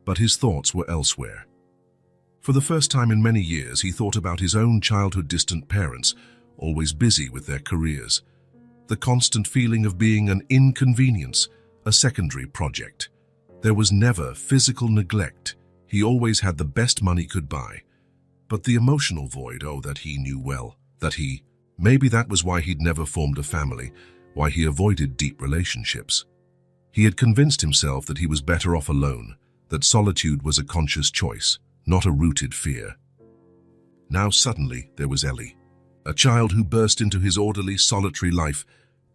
but his thoughts were elsewhere. For the first time in many years, he thought about his own childhood distant parents, always busy with their careers. The constant feeling of being an inconvenience, a secondary project. There was never physical neglect. He always had the best money could buy. But the emotional void, oh, that he knew well. Maybe that was why he'd never formed a family, why he avoided deep relationships. He had convinced himself that he was better off alone, that solitude was a conscious choice, not a rooted fear. Now suddenly there was Ellie, a child who burst into his orderly, solitary life,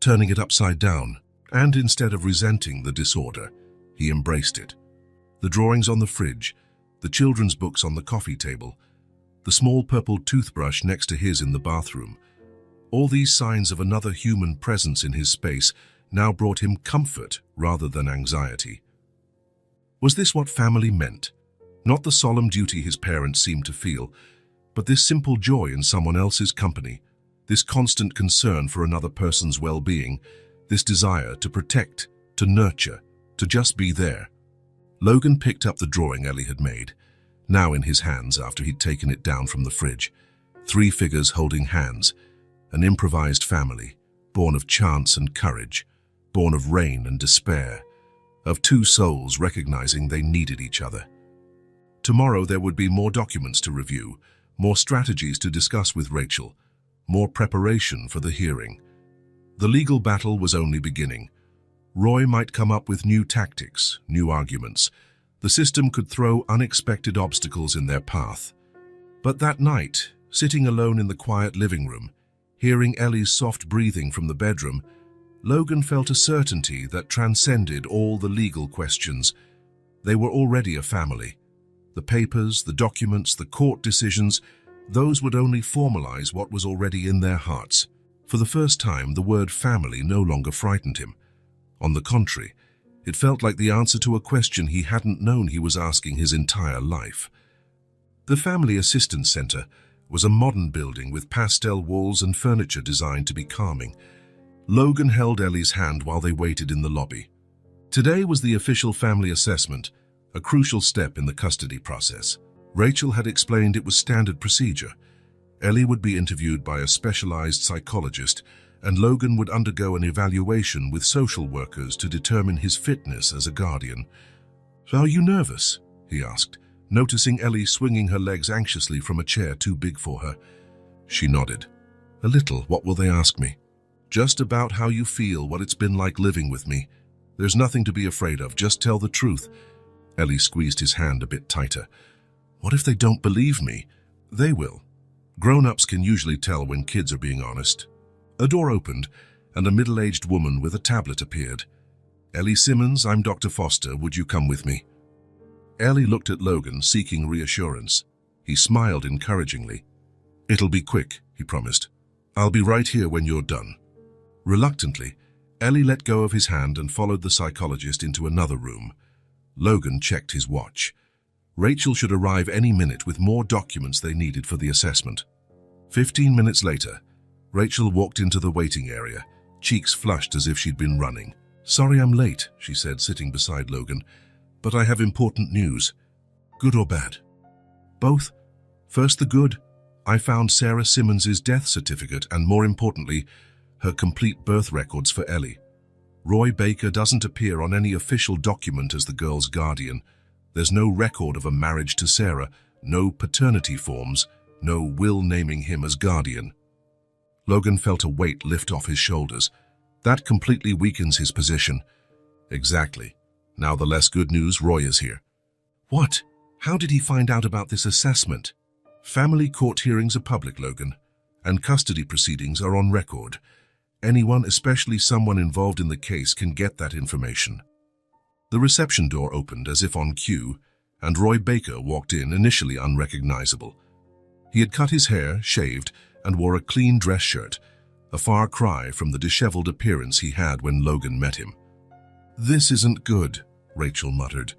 turning it upside down, and instead of resenting the disorder, he embraced it. The drawings on the fridge, the children's books on the coffee table, the small purple toothbrush next to his in the bathroom, all these signs of another human presence in his space now brought him comfort rather than anxiety. Was this what family meant? Not the solemn duty his parents seemed to feel, but this simple joy in someone else's company, this constant concern for another person's well-being, this desire to protect, to nurture, to just be there. Logan picked up the drawing Ellie had made, now in his hands after he'd taken it down from the fridge. 3 figures holding hands, an improvised family, born of chance and courage, born of rain and despair, of 2 souls recognizing they needed each other. Tomorrow there would be more documents to review, more strategies to discuss with Rachel, more preparation for the hearing. The legal battle was only beginning. Roy might come up with new tactics, new arguments. The system could throw unexpected obstacles in their path. But that night, sitting alone in the quiet living room, hearing Ellie's soft breathing from the bedroom, Logan felt a certainty that transcended all the legal questions. They were already a family. The papers, the documents, the court decisions, those would only formalize what was already in their hearts. For the first time, the word family no longer frightened him. On the contrary, It felt like the answer to a question he hadn't known he was asking his entire life. The Family Assistance Center was a modern building with pastel walls and furniture designed to be calming. Logan held Ellie's hand while they waited in the lobby. Today was the official family assessment, a crucial step in the custody process. Rachel had explained it was standard procedure. Ellie would be interviewed by a specialized psychologist, and Logan would undergo an evaluation with social workers to determine his fitness as a guardian. "Are you nervous?" he asked, noticing Ellie swinging her legs anxiously from a chair too big for her. She nodded. "A little. What will they ask me?" "Just about how you feel, what it's been like living with me. There's nothing to be afraid of, just tell the truth." Ellie squeezed his hand a bit tighter. "What if they don't believe me?" "They will. Grown-ups can usually tell when kids are being honest." A door opened, and a middle-aged woman with a tablet appeared. "Ellie Simmons, I'm Dr. Foster. Would you come with me?" Ellie looked at Logan, seeking reassurance. He smiled encouragingly. "It'll be quick," he promised. "I'll be right here when you're done." Reluctantly, Ellie let go of his hand and followed the psychologist into another room. Logan checked his watch. Rachel should arrive any minute with more documents they needed for the assessment. 15 minutes later, Rachel walked into the waiting area, cheeks flushed as if she'd been running. "Sorry I'm late," she said, sitting beside Logan, "but I have important news." "Good or bad?" "Both. First the good. I found Sarah Simmons's death certificate and, more importantly, her complete birth records for Ellie. Roy Baker doesn't appear on any official document as the girl's guardian. There's no record of a marriage to Sarah, no paternity forms, no will naming him as guardian." Logan felt a weight lift off his shoulders. That completely weakens his position. "Exactly. Now the less good news, Roy is here." "What? How did he find out about this assessment?" "Family court hearings are public, Logan, and custody proceedings are on record. Anyone, especially someone involved in the case, can get that information." The reception door opened as if on cue, and Roy Baker walked in, initially unrecognizable. He had cut his hair, shaved, and wore a clean dress shirt, a far cry from the disheveled appearance he had when Logan met him. "This isn't good," Rachel muttered.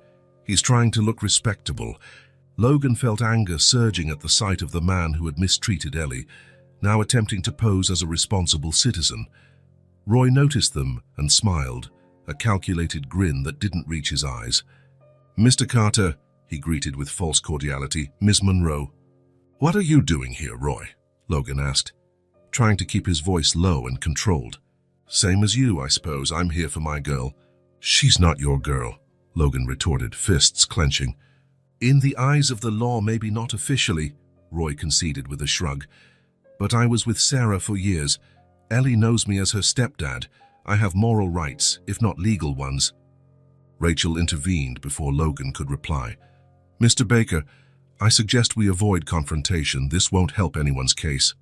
"He's trying to look respectable." Logan felt anger surging at the sight of the man who had mistreated Ellie, now attempting to pose as a responsible citizen. Roy noticed them and smiled, a calculated grin that didn't reach his eyes. "Mr. Carter," he greeted with false cordiality. "Miss Monroe." "What are you doing here, Roy?" Logan asked, trying to keep his voice low and controlled. "Same as you, I suppose. I'm here for my girl." "She's not your girl," Logan retorted, fists clenching. "In the eyes of the law, maybe not officially," Roy conceded with a shrug. "But I was with Sarah for years. Ellie knows me as her stepdad. I have moral rights, if not legal ones." Rachel intervened before Logan could reply. "Mr. Baker, I suggest we avoid confrontation. This won't help anyone's case."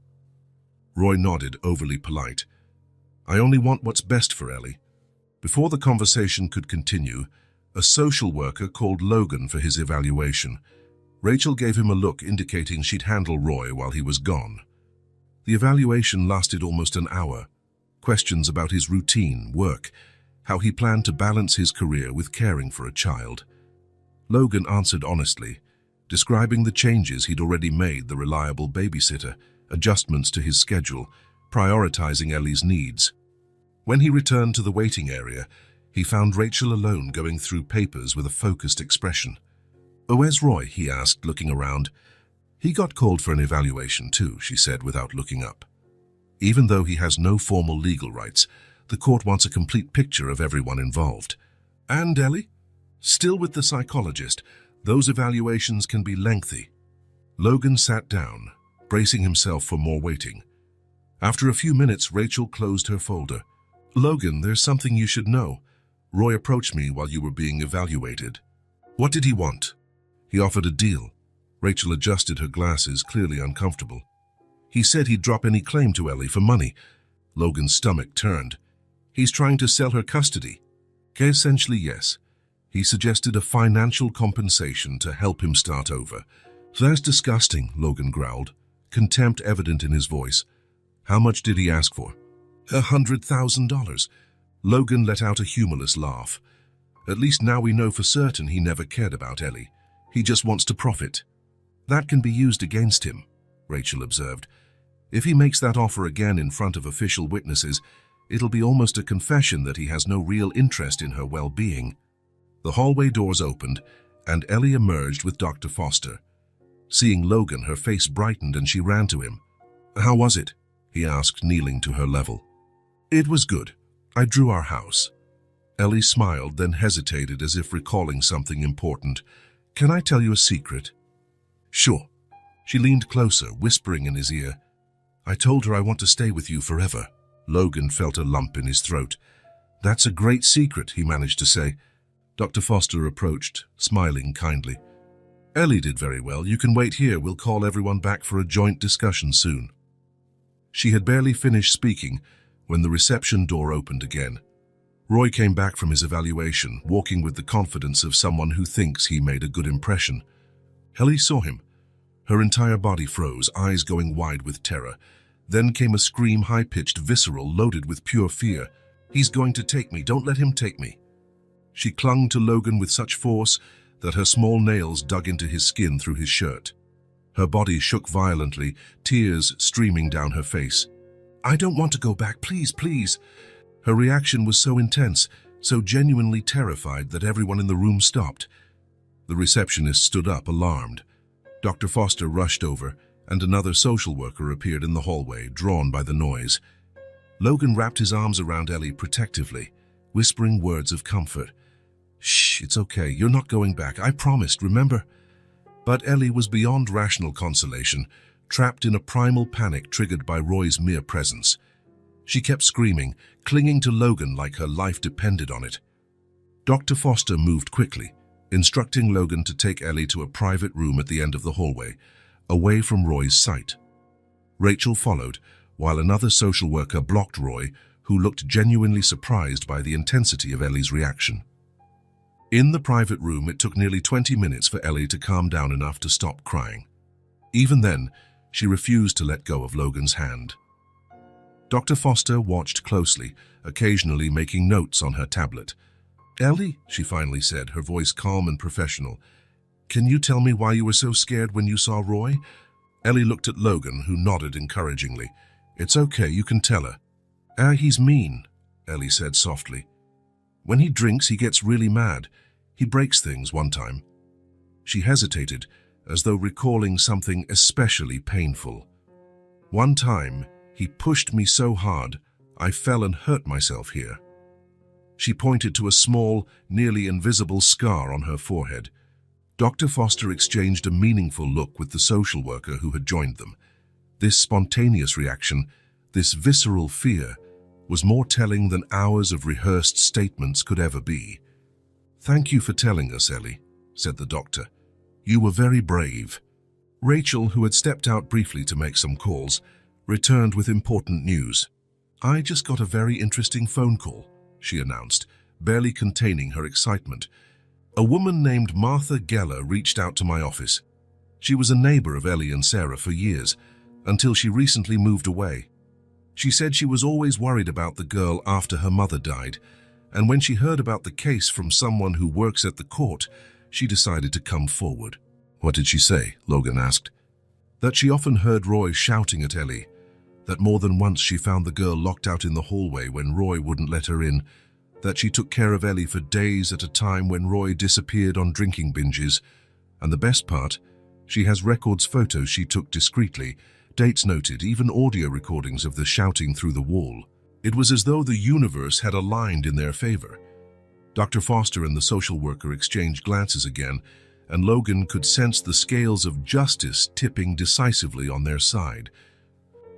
Roy nodded, overly polite. "I only want what's best for Ellie." Before the conversation could continue, a social worker called Logan for his evaluation. Rachel gave him a look indicating she'd handle Roy while he was gone. The evaluation lasted almost an hour. Questions about his routine, work, how he planned to balance his career with caring for a child. Logan answered honestly, describing the changes he'd already made: the reliable babysitter, adjustments to his schedule, prioritizing Ellie's needs. When he returned to the waiting area, he found Rachel alone going through papers with a focused expression. "Where's Roy?" he asked, looking around. "He got called for an evaluation too," she said without looking up. "Even though he has no formal legal rights, the court wants a complete picture of everyone involved." "And Ellie?" "Still with the psychologist. Those evaluations can be lengthy." Logan sat down, bracing himself for more waiting. After a few minutes, Rachel closed her folder. "Logan, there's something you should know. Roy approached me while you were being evaluated." "What did he want?" "He offered a deal." Rachel adjusted her glasses, clearly uncomfortable. "He said he'd drop any claim to Ellie for money." Logan's stomach turned. "He's trying to sell her custody." "Essentially, yes. He suggested a financial compensation to help him start over." "That's disgusting," Logan growled, contempt evident in his voice. "How much did he ask for?" $100,000. Logan let out a humorless laugh. At least now we know for certain he never cared about Ellie. He just wants to profit. That can be used against him, Rachel observed. If he makes that offer again in front of official witnesses, it'll be almost a confession that he has no real interest in her well-being. The hallway doors opened, and Ellie emerged with Dr. Foster. Seeing Logan, her face brightened and she ran to him. "How was it?" he asked, kneeling to her level. "It was good. I drew our house." Ellie smiled, then hesitated as if recalling something important. "Can I tell you a secret?" "Sure." She leaned closer, whispering in his ear. "I told her I want to stay with you forever." Logan felt a lump in his throat. "That's a great secret," he managed to say. Dr. Foster approached, smiling kindly. "Ellie did very well. You can wait here. We'll call everyone back for a joint discussion soon." She had barely finished speaking when the reception door opened again. Roy came back from his evaluation, walking with the confidence of someone who thinks he made a good impression. Ellie saw him. Her entire body froze, eyes going wide with terror. Then came a scream, high-pitched, visceral, loaded with pure fear. "He's going to take me. Don't let him take me." She clung to Logan with such force that her small nails dug into his skin through his shirt. Her body shook violently, tears streaming down her face. "I don't want to go back. Please, please." Her reaction was so intense, so genuinely terrified that everyone in the room stopped. The receptionist stood up, alarmed. Dr. Foster rushed over, and another social worker appeared in the hallway, drawn by the noise. Logan wrapped his arms around Ellie protectively, whispering words of comfort. "Shh, it's okay. You're not going back. I promised, remember?" But Ellie was beyond rational consolation, trapped in a primal panic triggered by Roy's mere presence. She kept screaming, clinging to Logan like her life depended on it. Dr. Foster moved quickly, instructing Logan to take Ellie to a private room at the end of the hallway, away from Roy's sight. Rachel followed, while another social worker blocked Roy, who looked genuinely surprised by the intensity of Ellie's reaction. In the private room, it took nearly 20 minutes for Ellie to calm down enough to stop crying. Even then, she refused to let go of Logan's hand. Dr. Foster watched closely, occasionally making notes on her tablet. "Ellie," she finally said, her voice calm and professional, "can you tell me why you were so scared when you saw Roy?" Ellie looked at Logan, who nodded encouragingly. "It's okay, you can tell her." He's mean," Ellie said softly. "When he drinks, he gets really mad. He breaks things one time." She hesitated, as though recalling something especially painful. "One time, he pushed me so hard, I fell and hurt myself here." She pointed to a small, nearly invisible scar on her forehead. Dr. Foster exchanged a meaningful look with the social worker who had joined them. This spontaneous reaction, this visceral fear, was more telling than hours of rehearsed statements could ever be. "Thank you for telling us, Ellie," said the doctor. "You were very brave." Rachel, who had stepped out briefly to make some calls, returned with important news. "I just got a very interesting phone call," she announced, barely containing her excitement. "A woman named Martha Geller reached out to my office. She was a neighbor of Ellie and Sarah for years, until she recently moved away. She said she was always worried about the girl after her mother died, and when she heard about the case from someone who works at the court, she decided to come forward." "What did she say?" Logan asked. "That she often heard Roy shouting at Ellie, that more than once she found the girl locked out in the hallway when Roy wouldn't let her in, that she took care of Ellie for days at a time when Roy disappeared on drinking binges, and the best part, she has records photos she took discreetly, dates noted, even audio recordings of the shouting through the wall. It was as though the universe had aligned in their favor." Dr. Foster and the social worker exchanged glances again, and Logan could sense the scales of justice tipping decisively on their side.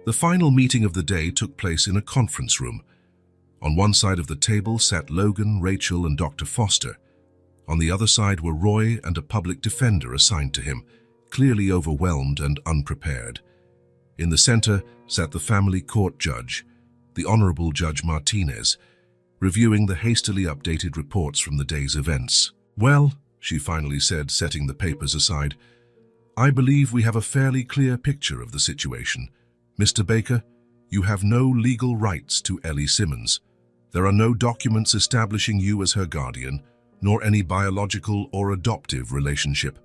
The final meeting of the day took place in a conference room. On one side of the table sat Logan, Rachel, and Dr. Foster. On the other side were Roy and a public defender assigned to him, clearly overwhelmed and unprepared. In the center sat the family court judge, the Honorable Judge Martinez, reviewing the hastily updated reports from the day's events. "Well," she finally said, setting the papers aside, "I believe we have a fairly clear picture of the situation. Mr. Baker, you have no legal rights to Ellie Simmons. There are no documents establishing you as her guardian, nor any biological or adoptive relationship.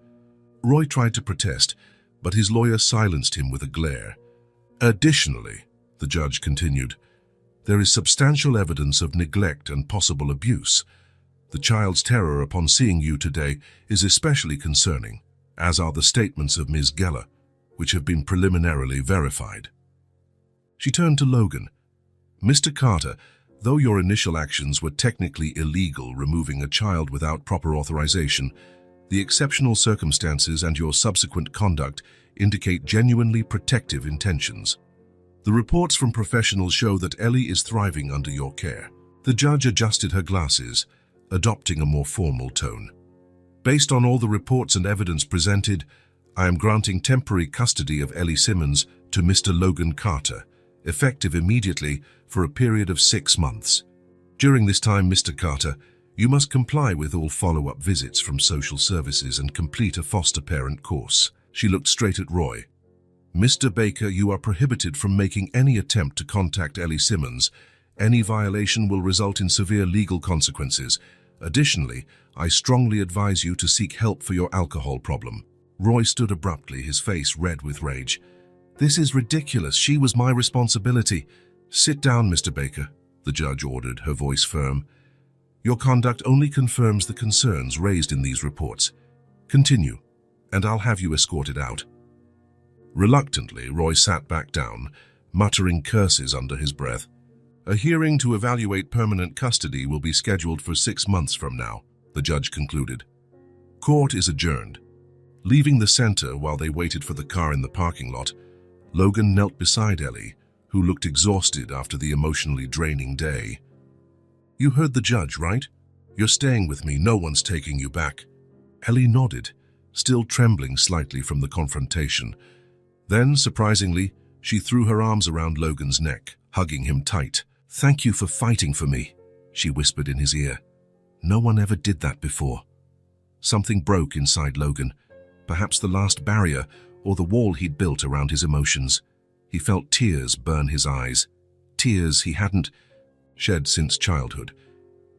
Roy tried to protest, but his lawyer silenced him with a glare. Additionally, the judge continued, there is substantial evidence of neglect and possible abuse. The child's terror upon seeing you today is especially concerning, as are the statements of Ms. Geller, which have been preliminarily verified. She turned to Logan. Mr. Carter, though your initial actions were technically illegal, removing a child without proper authorization, the exceptional circumstances and your subsequent conduct indicate genuinely protective intentions. The reports from professionals show that Ellie is thriving under your care. The judge adjusted her glasses, adopting a more formal tone. Based on all the reports and evidence presented, I am granting temporary custody of Ellie Simmons to Mr. Logan Carter, effective immediately for a period of 6 months. During this time, Mr. Carter, you must comply with all follow-up visits from social services and complete a foster parent course. She looked straight at Roy. Mr. Baker, you are prohibited from making any attempt to contact Ellie Simmons. Any violation will result in severe legal consequences. Additionally, I strongly advise you to seek help for your alcohol problem. Roy stood abruptly, his face red with rage. This is ridiculous. She was my responsibility. Sit down, Mr. Baker, the judge ordered, her voice firm. Your conduct only confirms the concerns raised in these reports. Continue, and I'll have you escorted out. Reluctantly, Roy sat back down, muttering curses under his breath. A hearing to evaluate permanent custody will be scheduled for 6 months from now, the judge concluded. Court is adjourned. Leaving the center while they waited for the car in the parking lot, Logan knelt beside Ellie, who looked exhausted after the emotionally draining day. You heard the judge, right? You're staying with me. No one's taking you back. Ellie nodded, still trembling slightly from the confrontation. Then, surprisingly, she threw her arms around Logan's neck, hugging him tight. Thank you for fighting for me, she whispered in his ear. No one ever did that before. Something broke inside Logan, perhaps the last barrier or the wall he'd built around his emotions. He felt tears burn his eyes, tears he hadn't shed since childhood.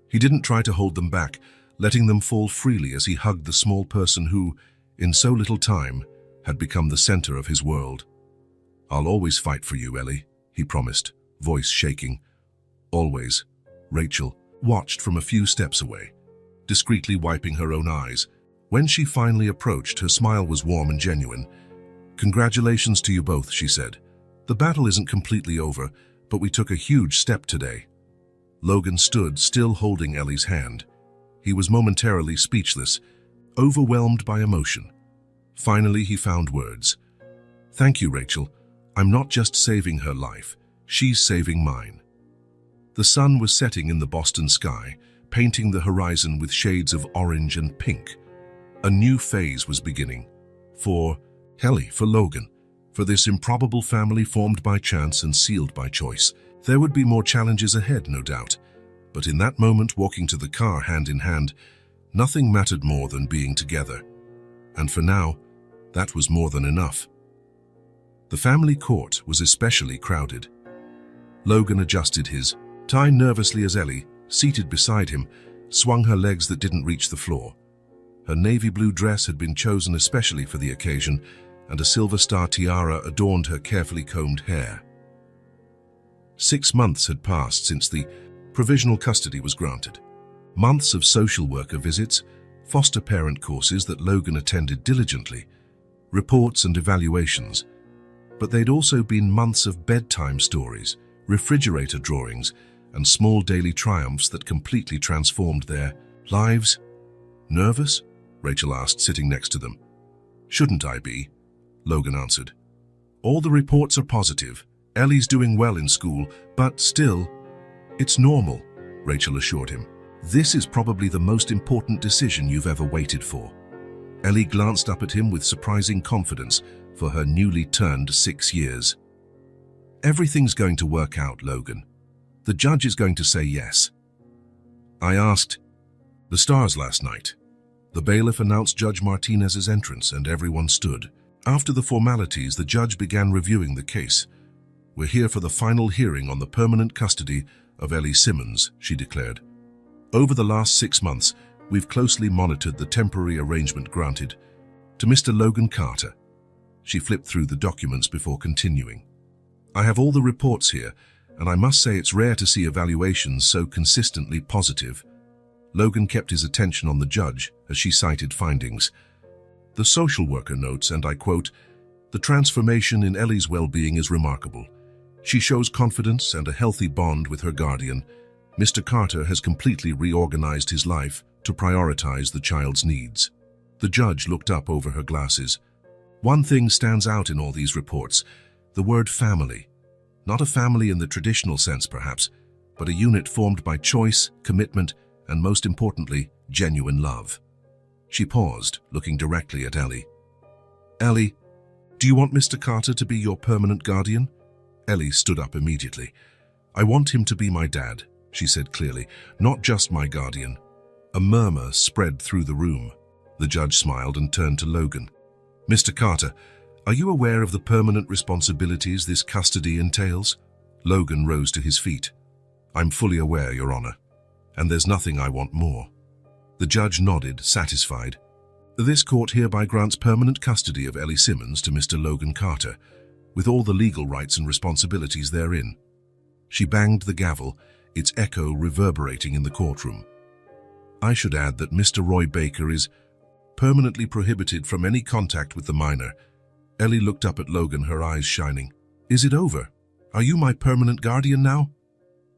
He didn't try to hold them back, letting them fall freely as he hugged the small person who, in so little time, had become the center of his world. I'll always fight for you, Ellie, he promised, voice shaking. Always. Rachel watched from a few steps away, discreetly wiping her own eyes. When she finally approached, her smile was warm and genuine. Congratulations to you both, she said. The battle isn't completely over, but we took a huge step today. Logan stood, still holding Ellie's hand. He was momentarily speechless, overwhelmed by emotion. Finally, he found words. Thank you, Rachel. I'm not just saving her life, she's saving mine. The sun was setting in the Boston sky, painting the horizon with shades of orange and pink. A new phase was beginning. For Ellie, for Logan, for this improbable family formed by chance and sealed by choice. There would be more challenges ahead, no doubt. But in that moment, walking to the car hand in hand, nothing mattered more than being together. And for now, that was more than enough. The family court was especially crowded. Logan adjusted his tie nervously as Ellie, seated beside him, swung her legs that didn't reach the floor. Her navy blue dress had been chosen especially for the occasion, and a silver star tiara adorned her carefully combed hair. 6 months had passed since the provisional custody was granted. Months of social worker visits, foster parent courses that Logan attended diligently, reports and evaluations. But they'd also been months of bedtime stories, refrigerator drawings, and small daily triumphs that completely transformed their lives. Nervous? Rachel asked, sitting next to them. Shouldn't I be? Logan answered. All the reports are positive. Ellie's doing well in school, but still, it's normal, Rachel assured him. This is probably the most important decision you've ever waited for. Ellie glanced up at him with surprising confidence for her newly turned 6 years. Everything's going to work out, Logan. The judge is going to say yes. I asked the stars last night. The bailiff announced Judge Martinez's entrance and everyone stood. After the formalities, the judge began reviewing the case. We're here for the final hearing on the permanent custody of Ellie Simmons, she declared. Over the last 6 months, We've closely monitored the temporary arrangement granted to Mr. Logan Carter. She flipped through the documents before continuing. I have all the reports here, and I must say it's rare to see evaluations so consistently positive. Logan kept his attention on the judge as she cited findings. The social worker notes, and I quote, "The transformation in Ellie's well-being is remarkable. She shows confidence and a healthy bond with her guardian. Mr. Carter has completely reorganized his life to prioritize the child's needs." The judge looked up over her glasses. One thing stands out in all these reports: the word family. Not a family in the traditional sense, perhaps, but a unit formed by choice, commitment, and most importantly, genuine love. She paused, looking directly at Ellie. "Ellie, do you want Mr. Carter to be your permanent guardian?" Ellie stood up immediately. "I want him to be my dad," she said clearly, "not just my guardian." A murmur spread through the room. The judge smiled and turned to Logan. "Mr. Carter, are you aware of the permanent responsibilities this custody entails?" Logan rose to his feet. "I'm fully aware, Your Honor, and there's nothing I want more." The judge nodded, satisfied. "This court hereby grants permanent custody of Ellie Simmons to Mr. Logan Carter, with all the legal rights and responsibilities therein." She banged the gavel, its echo reverberating in the courtroom. "I should add that Mr. Roy Baker is permanently prohibited from any contact with the minor." Ellie looked up at Logan, her eyes shining. "Is it over? Are you my permanent guardian now?"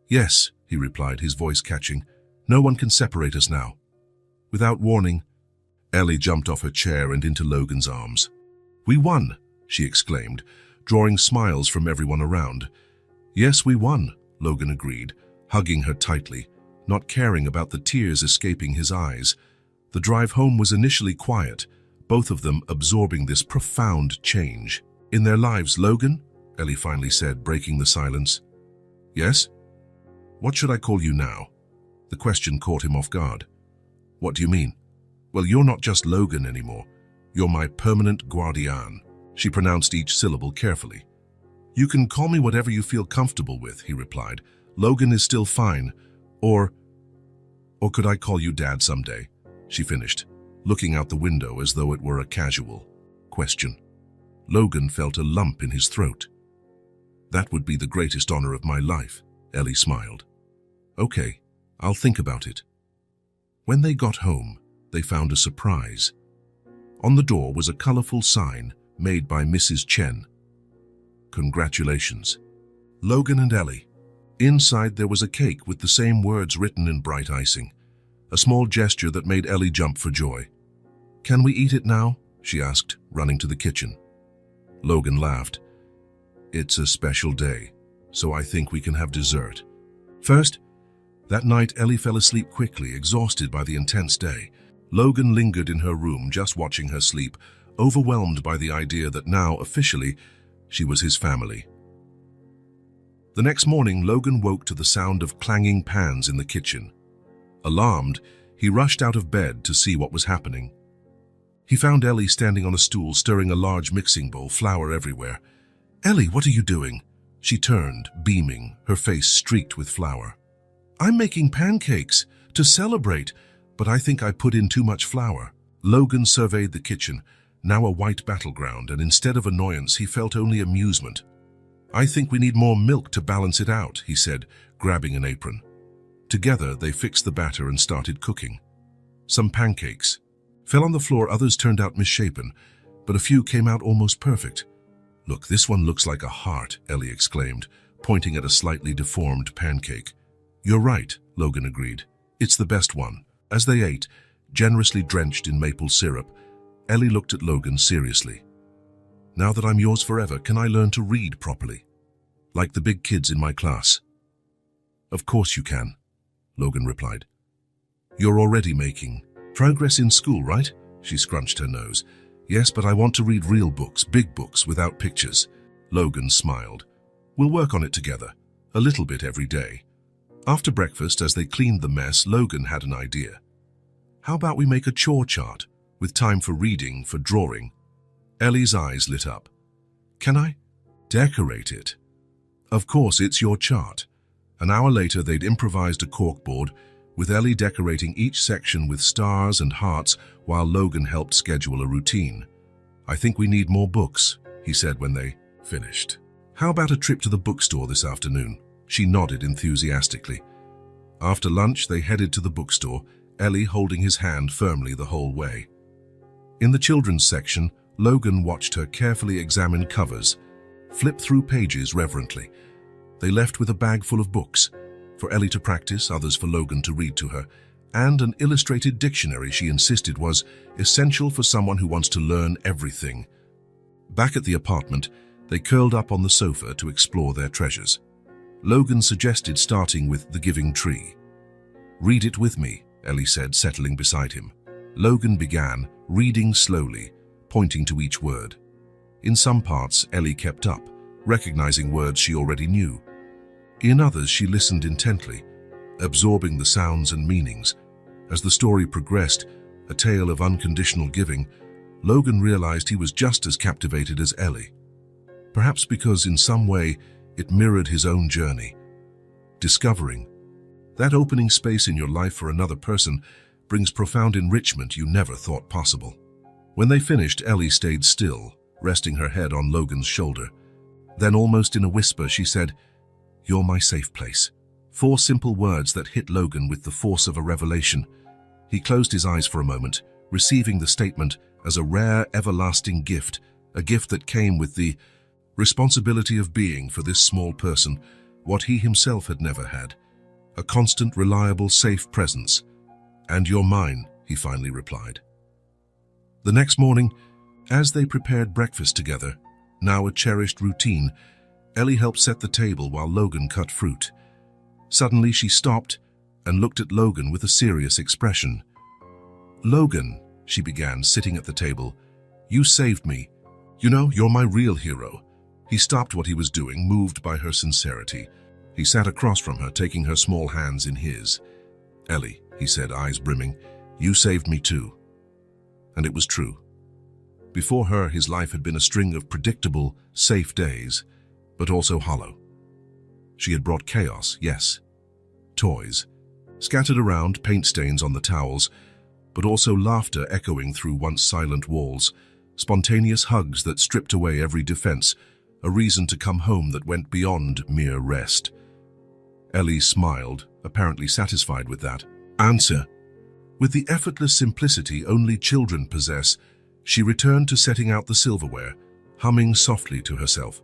"Yes," he replied, his voice catching. "No one can separate us now." Without warning, Ellie jumped off her chair and into Logan's arms. "We won," she exclaimed, drawing smiles from everyone around. "Yes, we won," Logan agreed, hugging her tightly, not caring about the tears escaping his eyes. The drive home was initially quiet, both of them absorbing this profound change in their lives. "Logan," Ellie finally said, breaking the silence. "Yes? What should I call you now?" The question caught him off guard. "What do you mean?" "Well, you're not just Logan anymore. You're my permanent guardian." She pronounced each syllable carefully. "You can call me whatever you feel comfortable with," he replied. "Logan is still fine. Or could I call you Dad someday?" she finished, looking out the window as though it were a casual question. Logan felt a lump in his throat. "That would be the greatest honor of my life," Ellie smiled. "Okay, I'll think about it." When they got home, they found a surprise. On the door was a colorful sign made by Mrs. Chen. "Congratulations, Logan and Ellie." Inside there was a cake with the same words written in bright icing, a small gesture that made Ellie jump for joy. "Can we eat it now?" she asked, running to the kitchen. Logan laughed. "It's a special day, so I think we can have dessert first." That night, Ellie fell asleep quickly, exhausted by the intense day. Logan lingered in her room, just watching her sleep, overwhelmed by the idea that now, officially, she was his family. The next morning, Logan woke to the sound of clanging pans in the kitchen. Alarmed, he rushed out of bed to see what was happening. He found Ellie standing on a stool, stirring a large mixing bowl, flour everywhere. "Ellie, what are you doing?" She turned, beaming, her face streaked with flour. "I'm making pancakes to celebrate, but I think I put in too much flour." Logan surveyed the kitchen, now a white battleground, and instead of annoyance, he felt only amusement. "I think we need more milk to balance it out," he said, grabbing an apron. Together, they fixed the batter and started cooking. Some pancakes fell on the floor, others turned out misshapen, but a few came out almost perfect. "Look, this one looks like a heart," Ellie exclaimed, pointing at a slightly deformed pancake. "You're right," Logan agreed. "It's the best one." As they ate, generously drenched in maple syrup, Ellie looked at Logan seriously. "Now that I'm yours forever, can I learn to read properly? Like the big kids in my class?" "Of course you can," Logan replied. "You're already making progress in school, right?" She scrunched her nose. "Yes, but I want to read real books, big books, without pictures." Logan smiled. "We'll work on it together, a little bit every day." After breakfast, as they cleaned the mess, Logan had an idea. "How about we make a chore chart, with time for reading, for drawing?" Ellie's eyes lit up. "Can I decorate it?" "Of course, it's your chart." An hour later, they'd improvised a corkboard, with Ellie decorating each section with stars and hearts while Logan helped schedule a routine. "I think we need more books," he said when they finished. "How about a trip to the bookstore this afternoon?" She nodded enthusiastically. After lunch, they headed to the bookstore, Ellie holding his hand firmly the whole way. In the children's section, Logan watched her carefully examine covers, flip through pages reverently. They left with a bag full of books, for Ellie to practice, others for Logan to read to her, and an illustrated dictionary she insisted was essential for someone who wants to learn everything. Back at the apartment, they curled up on the sofa to explore their treasures. Logan suggested starting with The Giving Tree. "Read it with me," Ellie said, settling beside him. Logan began, reading slowly, pointing to each word. In some parts, Ellie kept up, recognizing words she already knew. In others, she listened intently, absorbing the sounds and meanings. As the story progressed, a tale of unconditional giving, Logan realized he was just as captivated as Ellie. Perhaps because in some way it mirrored his own journey. Discovering that opening space in your life for another person brings profound enrichment you never thought possible. When they finished, Ellie stayed still, resting her head on Logan's shoulder. Then, almost in a whisper, she said, "You're my safe place." 4 simple words that hit Logan with the force of a revelation. He closed his eyes for a moment, receiving the statement as a rare, everlasting gift, a gift that came with the responsibility of being for this small person what he himself had never had. A constant, reliable, safe presence. "And you're mine," he finally replied. The next morning, as they prepared breakfast together, now a cherished routine, Ellie helped set the table while Logan cut fruit. Suddenly she stopped and looked at Logan with a serious expression. "Logan," she began, sitting at the table, "you saved me. You know, you're my real hero." He stopped what he was doing, moved by her sincerity. He sat across from her, taking her small hands in his. "Ellie," he said, eyes brimming, "you saved me too." And it was true. Before her, his life had been a string of predictable, safe days, but also hollow. She had brought chaos, yes. Toys, scattered around, paint stains on the towels, but also laughter echoing through once silent walls, spontaneous hugs that stripped away every defense, a reason to come home that went beyond mere rest. Ellie smiled, apparently satisfied with that answer. With the effortless simplicity only children possess, she returned to setting out the silverware, humming softly to herself.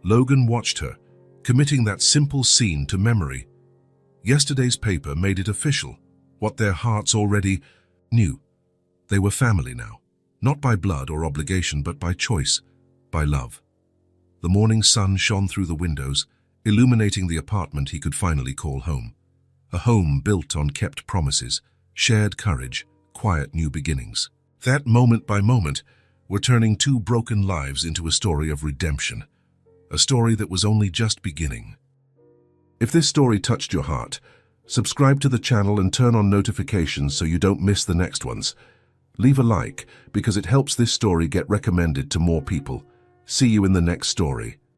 Logan watched her, committing that simple scene to memory. Yesterday's paper made it official, what their hearts already knew. They were family now, not by blood or obligation, but by choice, by love. The morning sun shone through the windows, illuminating the apartment he could finally call home. A home built on kept promises, shared courage, quiet new beginnings. That moment by moment were turning 2 broken lives into a story of redemption, a story that was only just beginning. If this story touched your heart, subscribe to the channel and turn on notifications so you don't miss the next ones. Leave a like because it helps this story get recommended to more people. See you in the next story.